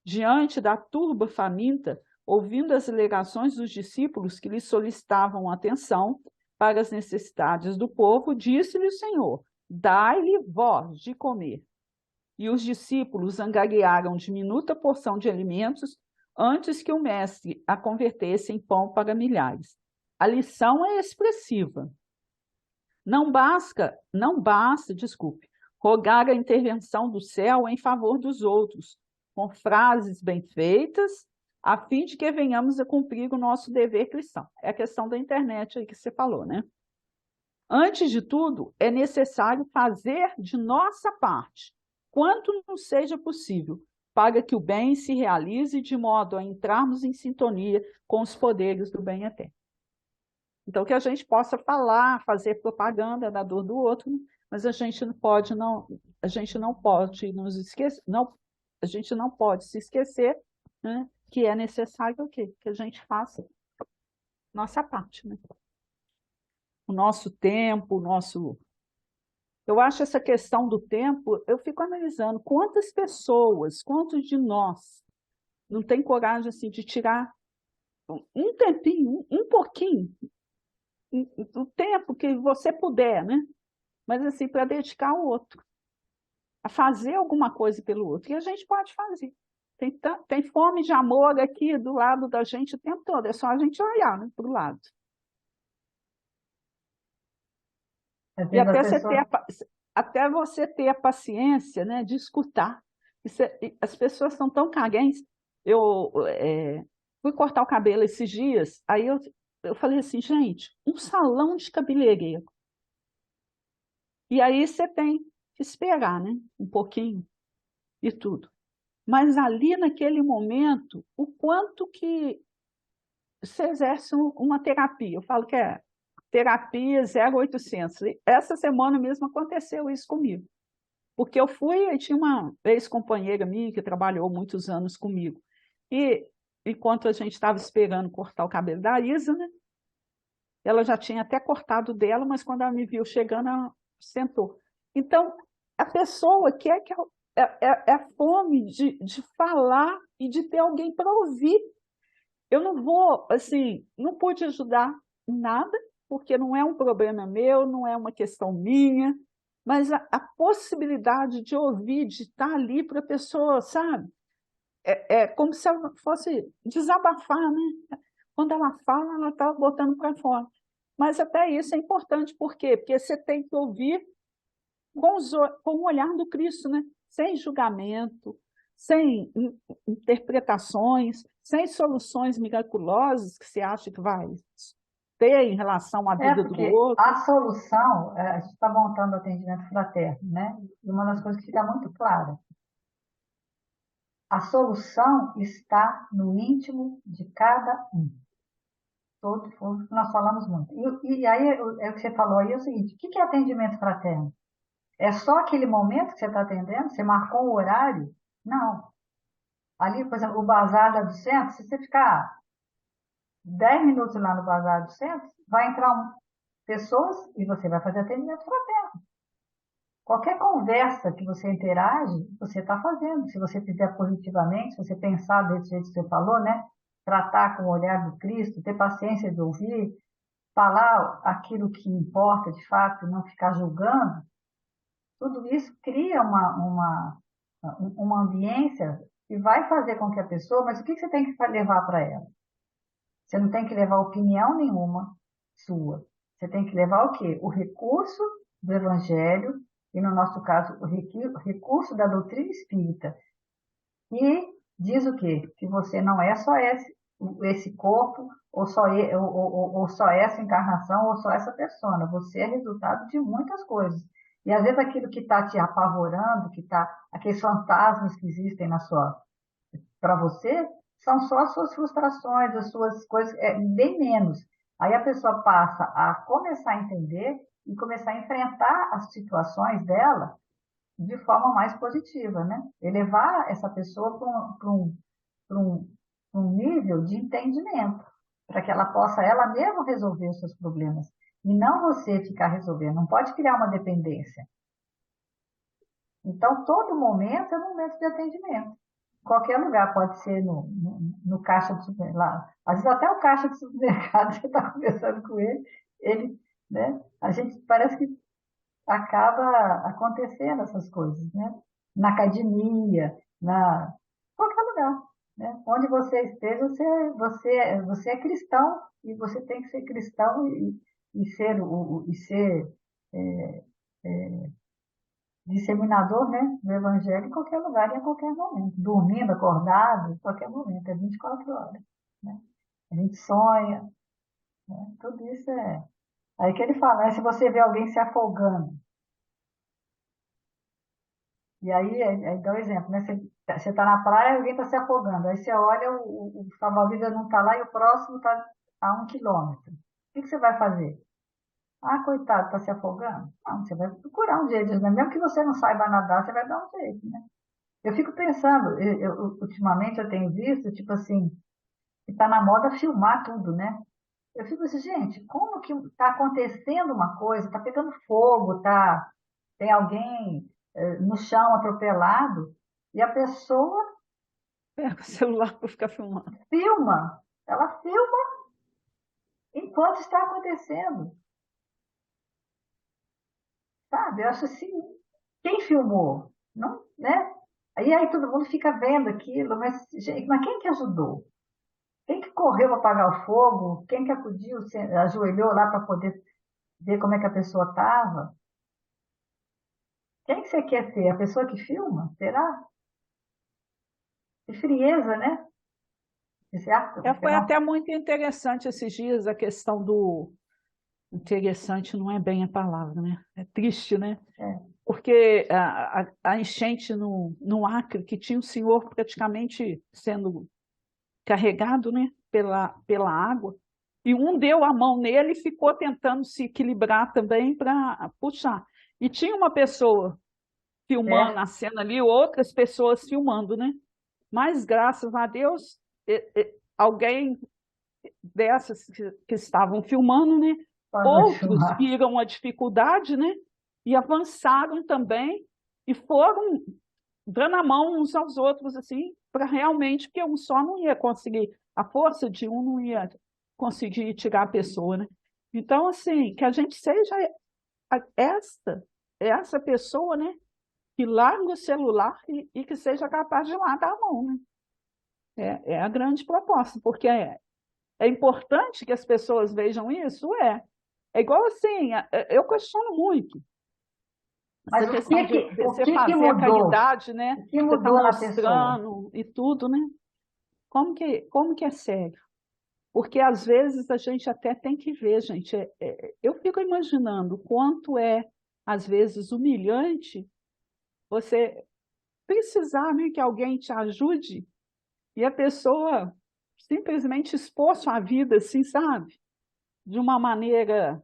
Diante da turba faminta, ouvindo as alegações dos discípulos que lhe solicitavam atenção para as necessidades do povo, disse-lhe o Senhor: dai-lhe vós de comer. E os discípulos angariaram diminuta porção de alimentos antes que o mestre a convertesse em pão para milhares. A lição é expressiva. Não basta, rogar a intervenção do céu em favor dos outros, com frases bem feitas, a fim de que venhamos a cumprir o nosso dever cristão. É a questão da internet aí que você falou, né? Antes de tudo, é necessário fazer de nossa parte, quanto nos seja possível, para que o bem se realize de modo a entrarmos em sintonia com os poderes do bem eterno. Então, que a gente possa falar, fazer propaganda da dor do outro, mas a gente não pode a gente não pode nos esquecer, a gente não pode se esquecer, né, que é necessário o quê? Que a gente faça nossa parte, né? O nosso tempo, o nosso. Eu acho essa questão do tempo, eu fico analisando quantas pessoas, quantos de nós não tem coragem assim de tirar um tempinho, um pouquinho, o tempo que você puder, né? Mas assim, para dedicar ao outro, a fazer alguma coisa pelo outro. E a gente pode fazer. Tem fome de amor aqui do lado da gente o tempo todo, é só a gente olhar, né, para o lado. Às E vezes a pessoa. até você ter a paciência, né, de escutar. As pessoas são tão caguenses. Eu fui cortar o cabelo esses dias, aí eu falei assim, gente, um salão de cabeleireiro. E aí você tem que esperar, né, um pouquinho e tudo. Mas ali naquele momento, o quanto que você exerce uma terapia. Eu falo que é terapia 0800. E essa semana mesmo aconteceu isso comigo. Porque eu fui e tinha uma ex-companheira minha que trabalhou muitos anos comigo. E enquanto a gente estava esperando cortar o cabelo da Isa, né, ela já tinha até cortado dela, mas quando ela me viu chegando, ela sentou. Então, a pessoa quer que é a fome de falar e de ter alguém para ouvir. Eu não vou, assim, não pude ajudar em nada, porque não é um problema meu, não é uma questão minha, mas a possibilidade de ouvir, de estar ali para a pessoa, sabe? É como se ela fosse desabafar, né? Quando ela fala, ela está botando para fora. Mas até isso é importante, por quê? Porque você tem que ouvir com o olhar do Cristo, né? Sem julgamento, sem interpretações, sem soluções miraculosas que você acha que vai ter em relação à É, vida do porque outro. a solução, a gente está montando atendimento fraterno, né? E uma das coisas que fica muito clara, a solução está no íntimo de cada um. Todos, nós falamos muito. E aí, é o que você falou aí, é o seguinte, o que é atendimento fraterno? É só aquele momento que você está atendendo? Você marcou o horário? Não. Ali, por exemplo, o bazar da do centro, se você ficar 10 minutos lá no bazar do centro, vai entrar pessoas e você vai fazer atendimento fraterno. Qualquer conversa que você interage, você está fazendo. Se você fizer positivamente, se você pensar desse jeito que você falou, né? Tratar com o olhar do Cristo, ter paciência de ouvir, falar aquilo que importa de fato, não ficar julgando, tudo isso cria uma ambiência que vai fazer com que a pessoa, mas o que você tem que levar para ela? Você não tem que levar opinião nenhuma sua. Você tem que levar o quê? O recurso do Evangelho, e no nosso caso, o recurso da doutrina espírita. E diz o quê? Que você não é só esse corpo, ou só essa encarnação, ou só essa persona. Você é resultado de muitas coisas. E às vezes aquilo que está te apavorando, aqueles fantasmas que existem para você, são só as suas frustrações, as suas coisas, bem menos. Aí a pessoa passa a começar a entender e começar a enfrentar as situações dela de forma mais positiva, né? Elevar essa pessoa para um nível de entendimento, para que ela possa ela mesma resolver os seus problemas. E não você ficar resolvendo, não pode criar uma dependência. Então, todo momento é um momento de atendimento. Qualquer lugar, pode ser no caixa do supermercado. Às vezes até o caixa do supermercado, você está conversando com ele, né? A gente parece que acaba acontecendo essas coisas, né? Na academia, qualquer lugar, né? Onde você esteja, você é cristão e você tem que ser cristão e ser disseminador, né, do evangelho em qualquer lugar e a qualquer momento. Dormindo, acordado, em qualquer momento. É 24 horas, né? A gente sonha, né? Tudo isso é... Aí que ele fala, né, se você vê alguém se afogando, e aí dá o exemplo, né? Você está na praia e alguém está se afogando. Aí você olha, o salva-vidas não está lá e o próximo está a 1 quilômetro. O que você vai fazer? Ah, coitado, está se afogando? Não, você vai procurar um jeito, né? Mesmo que você não saiba nadar, você vai dar um jeito, né? Eu fico pensando, ultimamente eu tenho visto, tipo assim, que está na moda filmar tudo, né? Eu fico assim, gente, como que está acontecendo uma coisa, está pegando fogo, tem alguém no chão atropelado, e a pessoa Pega o celular para ficar filmando. filma, ela filma enquanto está acontecendo, sabe? Eu acho assim, quem filmou? Não, né? E aí todo mundo fica vendo aquilo, mas, gente, mas quem que ajudou? Quem que correu para apagar o fogo? Quem que acudiu, ajoelhou lá para poder ver como é que a pessoa estava? Quem que você quer ser? A pessoa que filma? Será? Que frieza, né? Esse ato, É, foi não. até muito interessante esses dias a questão do... Interessante não é bem a palavra, né? É triste, né? É, Porque a enchente no Acre, que tinha o senhor praticamente sendo carregado, né, pela água, e um deu a mão nele e ficou tentando se equilibrar também para puxar. E tinha uma pessoa filmando é, a cena ali, outras pessoas filmando, né? Mas graças a Deus, alguém dessas que estavam filmando, né? parou de Outros filmar. viram a dificuldade, né? E avançaram também e foram dando a mão uns aos outros, assim, para realmente, porque um só não ia conseguir, a força de um não ia conseguir tirar a pessoa, né? Então, assim, que a gente seja essa pessoa, né? Que larga o celular e que seja capaz de lá dar a mão, né? É a grande proposta, porque é importante que as pessoas vejam isso, é. É igual assim, eu questiono muito essa Mas questão de o você que que fazer a mudou? caridade, né? O que Você está mudou na pessoa? mostrando e tudo, né? Como que é sério? Porque às vezes a gente até tem que ver, gente. Eu fico imaginando o quanto é, às vezes, humilhante você precisar, né, que alguém te ajude e a pessoa simplesmente expor sua vida, assim, sabe? De uma maneira,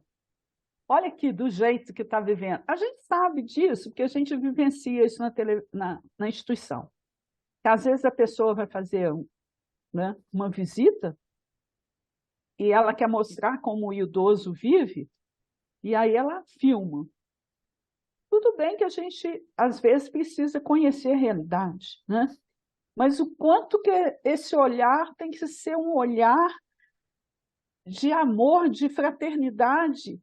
olha aqui, do jeito que está vivendo. A gente sabe disso, porque a gente vivencia isso na instituição. Que às vezes a pessoa vai fazer, né, uma visita e ela quer mostrar como o idoso vive, e aí ela filma. Tudo bem que a gente, às vezes, precisa conhecer a realidade, né? Mas o quanto que esse olhar tem que ser um olhar de amor, de fraternidade,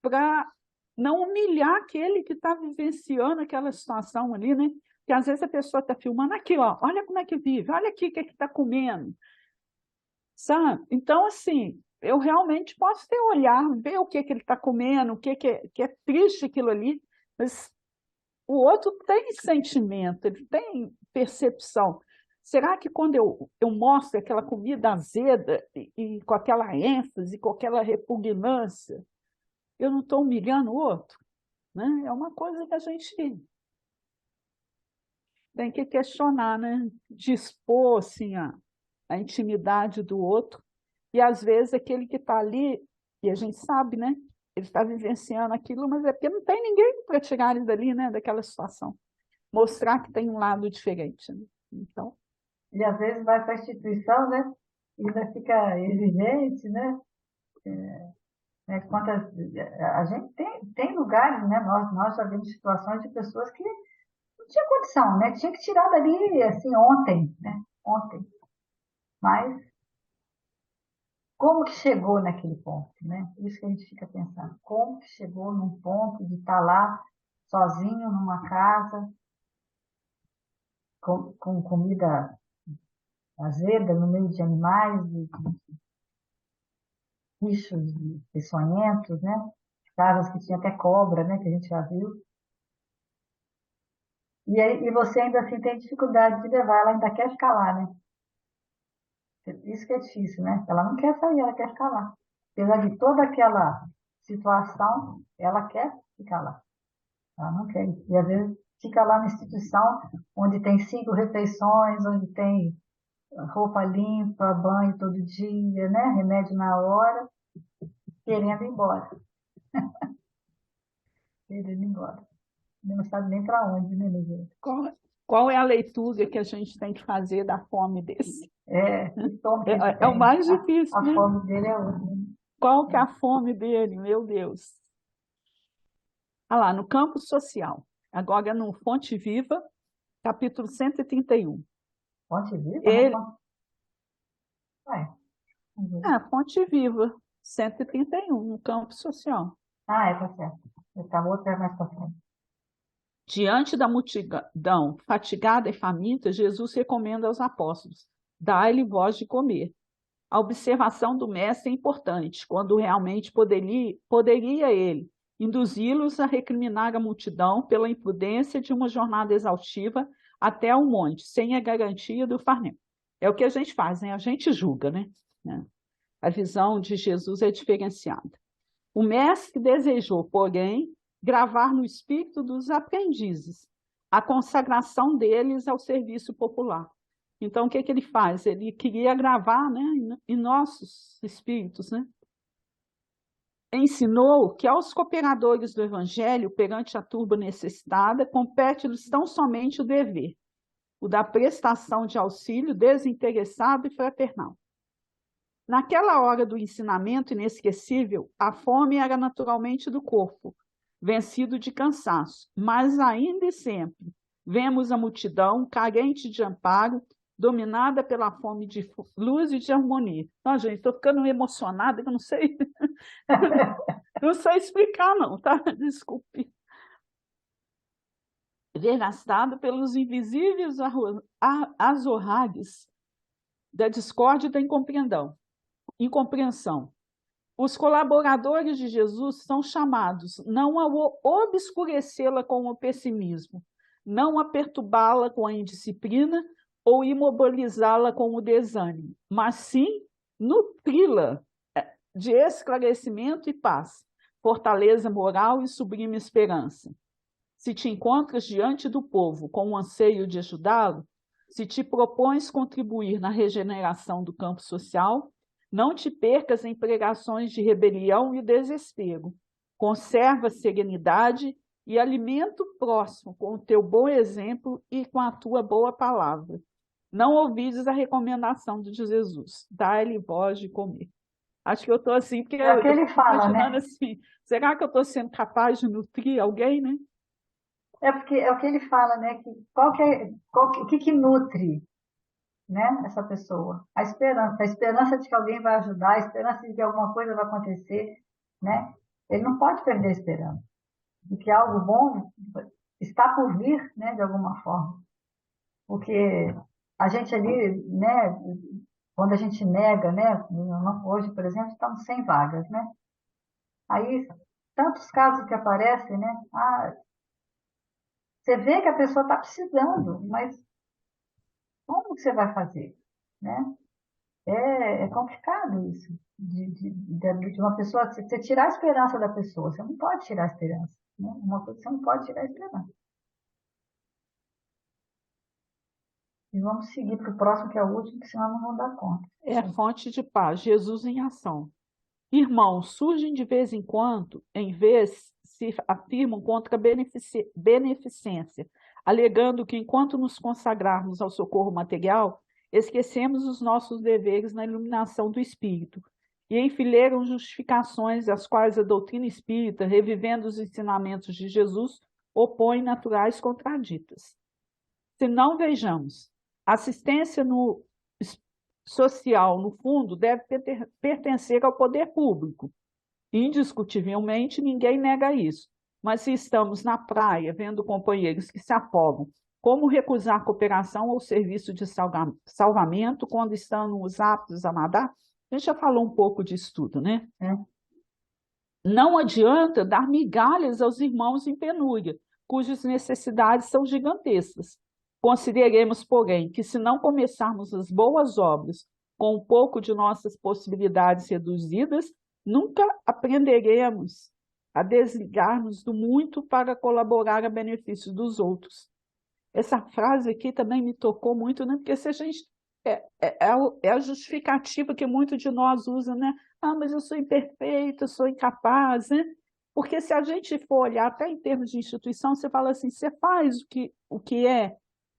para não humilhar aquele que está vivenciando aquela situação ali, né? Porque às vezes a pessoa está filmando aqui, ó, olha como é que vive, olha aqui o que está comendo, sabe? Então, assim, eu realmente posso ter olhar, ver o que ele está comendo, que é triste aquilo ali, mas o outro tem sentimento, ele tem percepção. Será que quando eu mostro aquela comida azeda e com aquela ênfase, com aquela repugnância, eu não estou humilhando o outro? Né? É uma coisa que a gente tem que questionar, né? Dispor assim, a intimidade do outro. E às vezes aquele que está ali, e a gente sabe, né? Ele está vivenciando aquilo, mas é porque não tem ninguém para tirar ele dali, né? Daquela situação. Mostrar que tem um lado diferente. Né? Então, E às vezes vai para a instituição, né? E ainda fica exigente, né? Quantas, a gente tem lugares, né? Nós já vimos situações de pessoas que não tinha condição, né? Tinha que tirar dali, assim, ontem, né? Ontem. Mas como que chegou naquele ponto, né? Isso que a gente fica pensando. Como que chegou num ponto de estar lá sozinho numa casa com comida azeda no meio de animais, de bichos peçonhentos, né? Casas que tinha até cobra, né? Que a gente já viu. E você ainda assim tem dificuldade de levar, ela ainda quer ficar lá, né? Isso que é difícil, né? Ela não quer sair, ela quer ficar lá. Apesar de toda aquela situação, ela quer ficar lá. Ela não quer ir. E às vezes fica lá na instituição onde tem 5 refeições, onde tem roupa limpa, banho todo dia, né? Remédio na hora, querendo ir embora. Querendo ir embora. Não sabe nem para onde, né, meu Deus? Qual é a leitura que a gente tem que fazer da fome desse? Que fome que ele É o tem. mais difícil, A né? fome dele é outra. Qual que é a fome dele, meu Deus? Olha lá, no campo social. Agora no Fonte Viva, capítulo 131. Fonte viva, né? Ele, Ué, vamos ver. Fonte Viva, 131, no campo social. Tá certo. Eu estava outra mais para frente. Diante da multidão fatigada e faminta, Jesus recomenda aos apóstolos: dai-lhe voz de comer. A observação do mestre é importante, quando realmente poderia ele induzi-los a recriminar a multidão pela imprudência de uma jornada exaustiva até o monte, sem a garantia do farnel. É o que a gente faz, né? A gente julga, né? A visão de Jesus é diferenciada. O mestre desejou, porém, gravar no espírito dos aprendizes a consagração deles ao serviço popular. Então, o que ele faz? Ele queria gravar, né, em nossos espíritos, né? Ensinou que aos cooperadores do Evangelho, perante a turba necessitada, compete-lhes tão somente o dever, o da prestação de auxílio desinteressado e fraternal. Naquela hora do ensinamento inesquecível, a fome era naturalmente do corpo, vencido de cansaço, mas ainda e sempre vemos a multidão, carente de amparo, dominada pela fome de luz e de harmonia. Não, gente, estou ficando emocionada, que eu não sei, não sei explicar não, tá? Desculpe. Desgastado pelos invisíveis azorragues da discórdia e da incompreensão. Os colaboradores de Jesus são chamados não a obscurecê-la com o pessimismo, não a perturbá-la com a indisciplina ou imobilizá-la com o desânimo, mas sim nutri-la de esclarecimento e paz, fortaleza moral e sublime esperança. Se te encontras diante do povo com o anseio de ajudá-lo, se te propões contribuir na regeneração do campo social, não te percas em pregações de rebelião e desespero. Conserva a serenidade e alimenta o próximo com o teu bom exemplo e com a tua boa palavra. Não ouvides a recomendação de Jesus, dá-lhe voz de comer. Acho que eu estou assim, porque É o que eu ele fico fala, imaginando né? assim, será que eu estou sendo capaz de nutrir alguém, né? É porque é o que ele fala, né? Que o que nutre, né? Essa pessoa? A esperança de que alguém vai ajudar, a esperança de que alguma coisa vai acontecer, né? Ele não pode perder a esperança de que algo bom está por vir, né? De alguma forma, porque a gente ali, né? Quando a gente nega, né? Hoje, por exemplo, estamos sem vagas, né? Aí tantos casos que aparecem, né? Você vê que a pessoa está precisando, mas como que você vai fazer? Né? É complicado isso, de uma pessoa, você tirar a esperança da pessoa, você não pode tirar a esperança. Né? Uma coisa você não pode tirar a esperança. E vamos seguir para o próximo, que é o último, que senão não vão dar conta. É a fonte de paz, Jesus em ação. Irmãos, surgem de vez em quando, em vez se afirmam contra a beneficência, alegando que enquanto nos consagrarmos ao socorro material, esquecemos os nossos deveres na iluminação do espírito, e enfileiram justificações às quais a doutrina espírita, revivendo os ensinamentos de Jesus, opõe naturais contraditas. Se não vejamos, assistência social, no fundo, deve pertencer ao poder público. Indiscutivelmente, ninguém nega isso. Mas se estamos na praia, vendo companheiros que se afogam, como recusar cooperação ou serviço de salvamento quando estamos aptos a nadar? A gente já falou um pouco disso tudo, né? Não adianta dar migalhas aos irmãos em penúria, cujas necessidades são gigantescas. Consideremos, porém, que se não começarmos as boas obras com um pouco de nossas possibilidades reduzidas, nunca aprenderemos a desligar-nos do muito para colaborar a benefício dos outros. Essa frase aqui também me tocou muito, né? Porque se a gente é a justificativa que muito de nós usa, né? Ah, mas eu sou imperfeito, eu sou incapaz, né? Porque se a gente for olhar até em termos de instituição, você fala assim, você faz o que é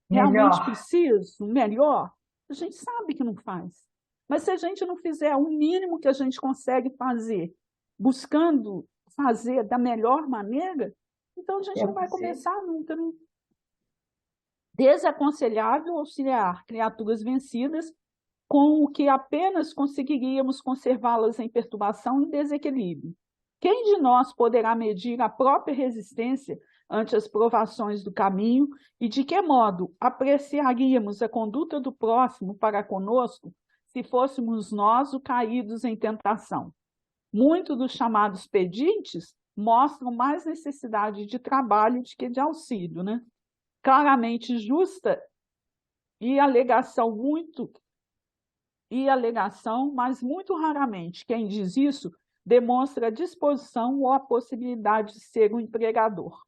realmente Melhor. preciso, melhor, a gente sabe que não faz. Mas se a gente não fizer o mínimo que a gente consegue fazer, buscando fazer da melhor maneira, então a gente É não vai possível. começar nunca. Né? Desaconselhável auxiliar criaturas vencidas com o que apenas conseguiríamos conservá-las em perturbação e desequilíbrio. Quem de nós poderá medir a própria resistência ante as provações do caminho e de que modo apreciaríamos a conduta do próximo para conosco se fôssemos nós os caídos em tentação? Muitos dos chamados pedintes mostram mais necessidade de trabalho do que de auxílio, né? Claramente justa e alegação, mas muito raramente quem diz isso demonstra a disposição ou a possibilidade de ser um empregador.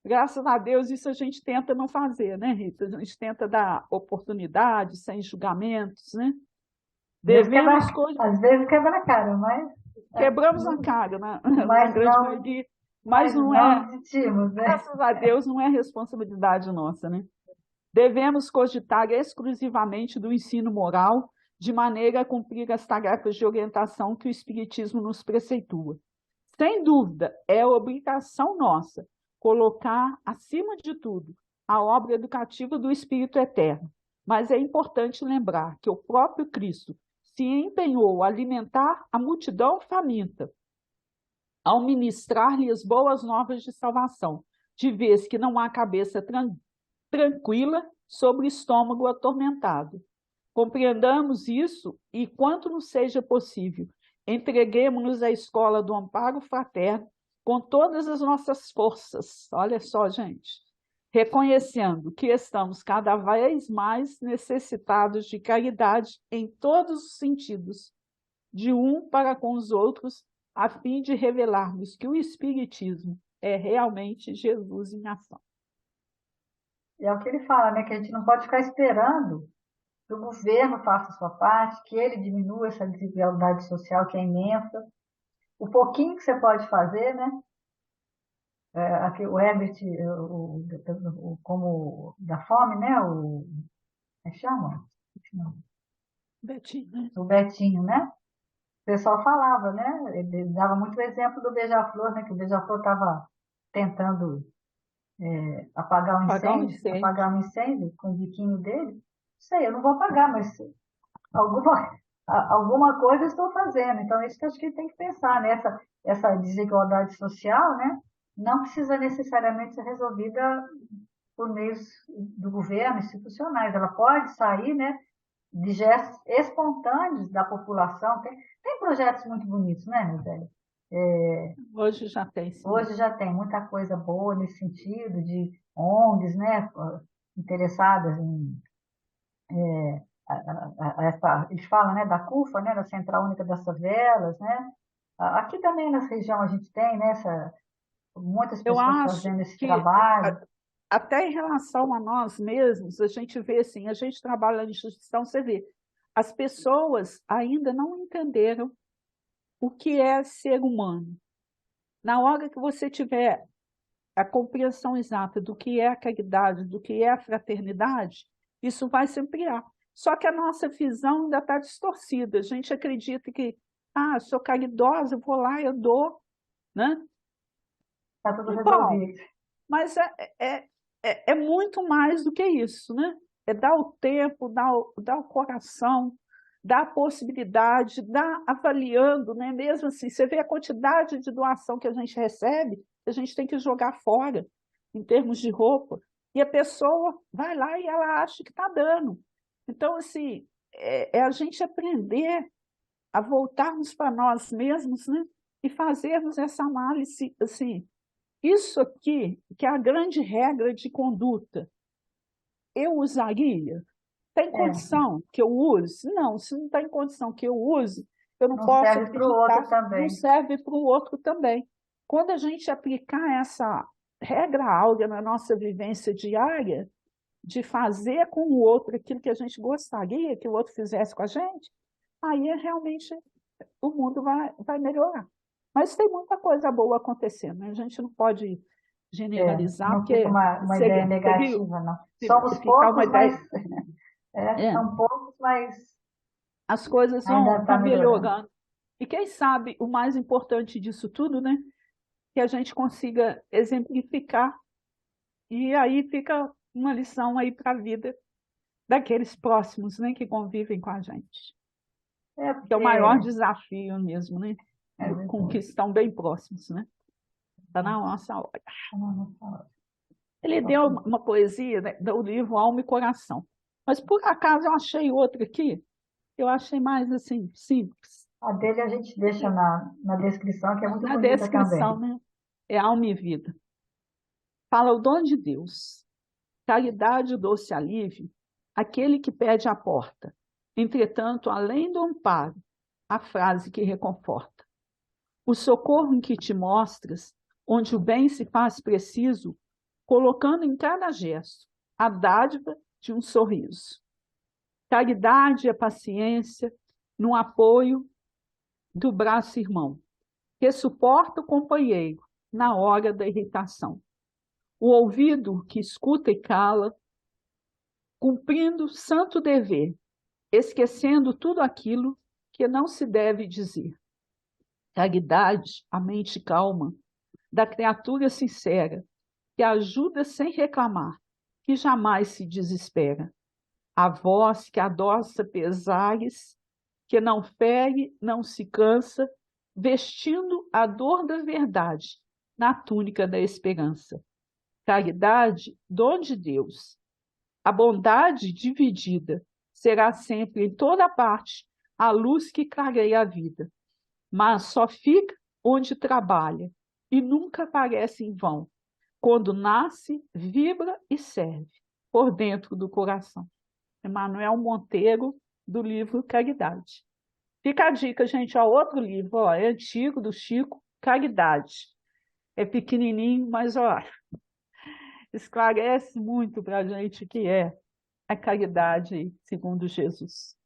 Graças a Deus, isso a gente tenta não fazer, né, Rita? A gente tenta dar oportunidade, sem julgamentos, né? Deus quebra, Devemos, às vezes quebra a cara, quebramos a cara na mas grande não, maioria, mas mas não não é, desistimos, né? graças a Deus, não é responsabilidade nossa, né? Devemos cogitar exclusivamente do ensino moral, de maneira a cumprir as tarefas de orientação que o Espiritismo nos preceitua. Sem dúvida, é obrigação nossa colocar, acima de tudo, a obra educativa do Espírito Eterno. Mas é importante lembrar que o próprio Cristo se empenhou a alimentar a multidão faminta, ao ministrar-lhe as boas novas de salvação, de vez que não há cabeça tranquila sobre o estômago atormentado. Compreendamos isso e, quanto nos seja possível, entreguemos-nos à escola do amparo fraterno com todas as nossas forças. Olha só, gente, reconhecendo que estamos cada vez mais necessitados de caridade em todos os sentidos, de um para com os outros, a fim de revelarmos que o Espiritismo é realmente Jesus em ação. E é o que ele fala, né? Que a gente não pode ficar esperando que o governo faça a sua parte, que ele diminua essa desigualdade social que é imensa. O pouquinho que você pode fazer, né? Aqui, o Herbert, como da fome, né? Como é que chama? Betinho, né? O Betinho, né? O pessoal falava, né? Ele dava muito exemplo do Beija-Flor, né? Que o Beija-Flor estava tentando Pagar um incêndio. apagar um incêndio com o biquinho dele. Sei, eu não vou apagar, mas alguma, alguma coisa eu estou fazendo. Então, isso que eu acho que tem que pensar, né? Essa desigualdade social, né? Não precisa necessariamente ser resolvida por meios do governo, institucionais. Ela pode sair, né? De gestos espontâneos da população. Tem projetos muito bonitos, né, meu velho? Hoje já tem, sim. Hoje já tem muita coisa boa nesse sentido, de ONGs, né, interessadas em eles falam, né, da CUFA, né, da Central Única das Favelas, né? Aqui também na região a gente tem, né, muitas Eu pessoas acho fazendo esse que trabalho. até em relação a nós mesmos, a gente vê assim, a gente trabalha na instituição, você vê, as pessoas ainda não entenderam o que é ser humano. Na hora que você tiver a compreensão exata do que é a caridade, do que é a fraternidade, isso vai se ampliar. Só que a nossa visão ainda está distorcida. A gente acredita que, sou caridosa, eu vou lá, eu dou, né? Está tudo Bom, resolvido. mas é muito mais do que isso, né? É dar o tempo, dar o coração, dar a possibilidade, dar avaliando, né? Mesmo assim, você vê a quantidade de doação que a gente recebe, a gente tem que jogar fora, em termos de roupa, e a pessoa vai lá e ela acha que está dando. Então, assim, é a gente aprender a voltarmos para nós mesmos, né? E fazermos essa análise, assim, Isso aqui, que é a grande regra de conduta, eu usaria? Tem condição que eu use? Não, se não tem condição que eu use, eu não não posso serve para o outro acreditar, não também. serve para o outro também. Quando a gente aplicar essa regra áurea na nossa vivência diária, de fazer com o outro aquilo que a gente gostaria que o outro fizesse com a gente, aí realmente o mundo vai melhorar. Mas tem muita coisa boa acontecendo, né? A gente não pode generalizar, Não fica porque uma ideia seria, negativa, não. Somos ficar uma poucos, mas ideia. são poucos, mas As coisas ainda está vão melhorando. melhorando. E quem sabe o mais importante disso tudo, né? Que a gente consiga exemplificar, e aí fica uma lição aí para a vida daqueles próximos, né, que convivem com a gente. Que é o Porque maior desafio mesmo, né? é Com que verdade. estão bem próximos, né? Está na nossa hora. Não fala. Ele deu uma poesia, né, do livro Alma e Coração. Mas por acaso eu achei outra aqui, eu achei mais assim, simples. A dele a gente deixa na descrição, que é muito Na bonita descrição, também. né? É alma e vida. Fala o dom de Deus, caridade e doce alívio, aquele que pede a porta. Entretanto, além do amparo, a frase que reconforta. O socorro em que te mostras, onde o bem se faz preciso, colocando em cada gesto a dádiva de um sorriso. Caridade é paciência no apoio do braço irmão, que suporta o companheiro na hora da irritação. O ouvido que escuta e cala, cumprindo santo dever, esquecendo tudo aquilo que não se deve dizer. Caridade, a mente calma, da criatura sincera, que ajuda sem reclamar, que jamais se desespera. A voz que adoça pesares, que não fere, não se cansa, vestindo a dor da verdade na túnica da esperança. Caridade, dom de Deus. A bondade dividida será sempre em toda parte a luz que clareia a vida, mas só fica onde trabalha e nunca aparece em vão, quando nasce, vibra e serve por dentro do coração. Emanuel Monteiro, do livro Caridade. Fica a dica, gente, ó, outro livro, ó, é antigo, do Chico, Caridade. É pequenininho, mas ó, esclarece muito para a gente o que é a caridade segundo Jesus.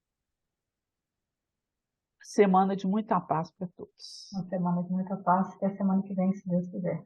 Semana de muita paz para todos. Uma semana de muita paz, até semana que vem, se Deus quiser.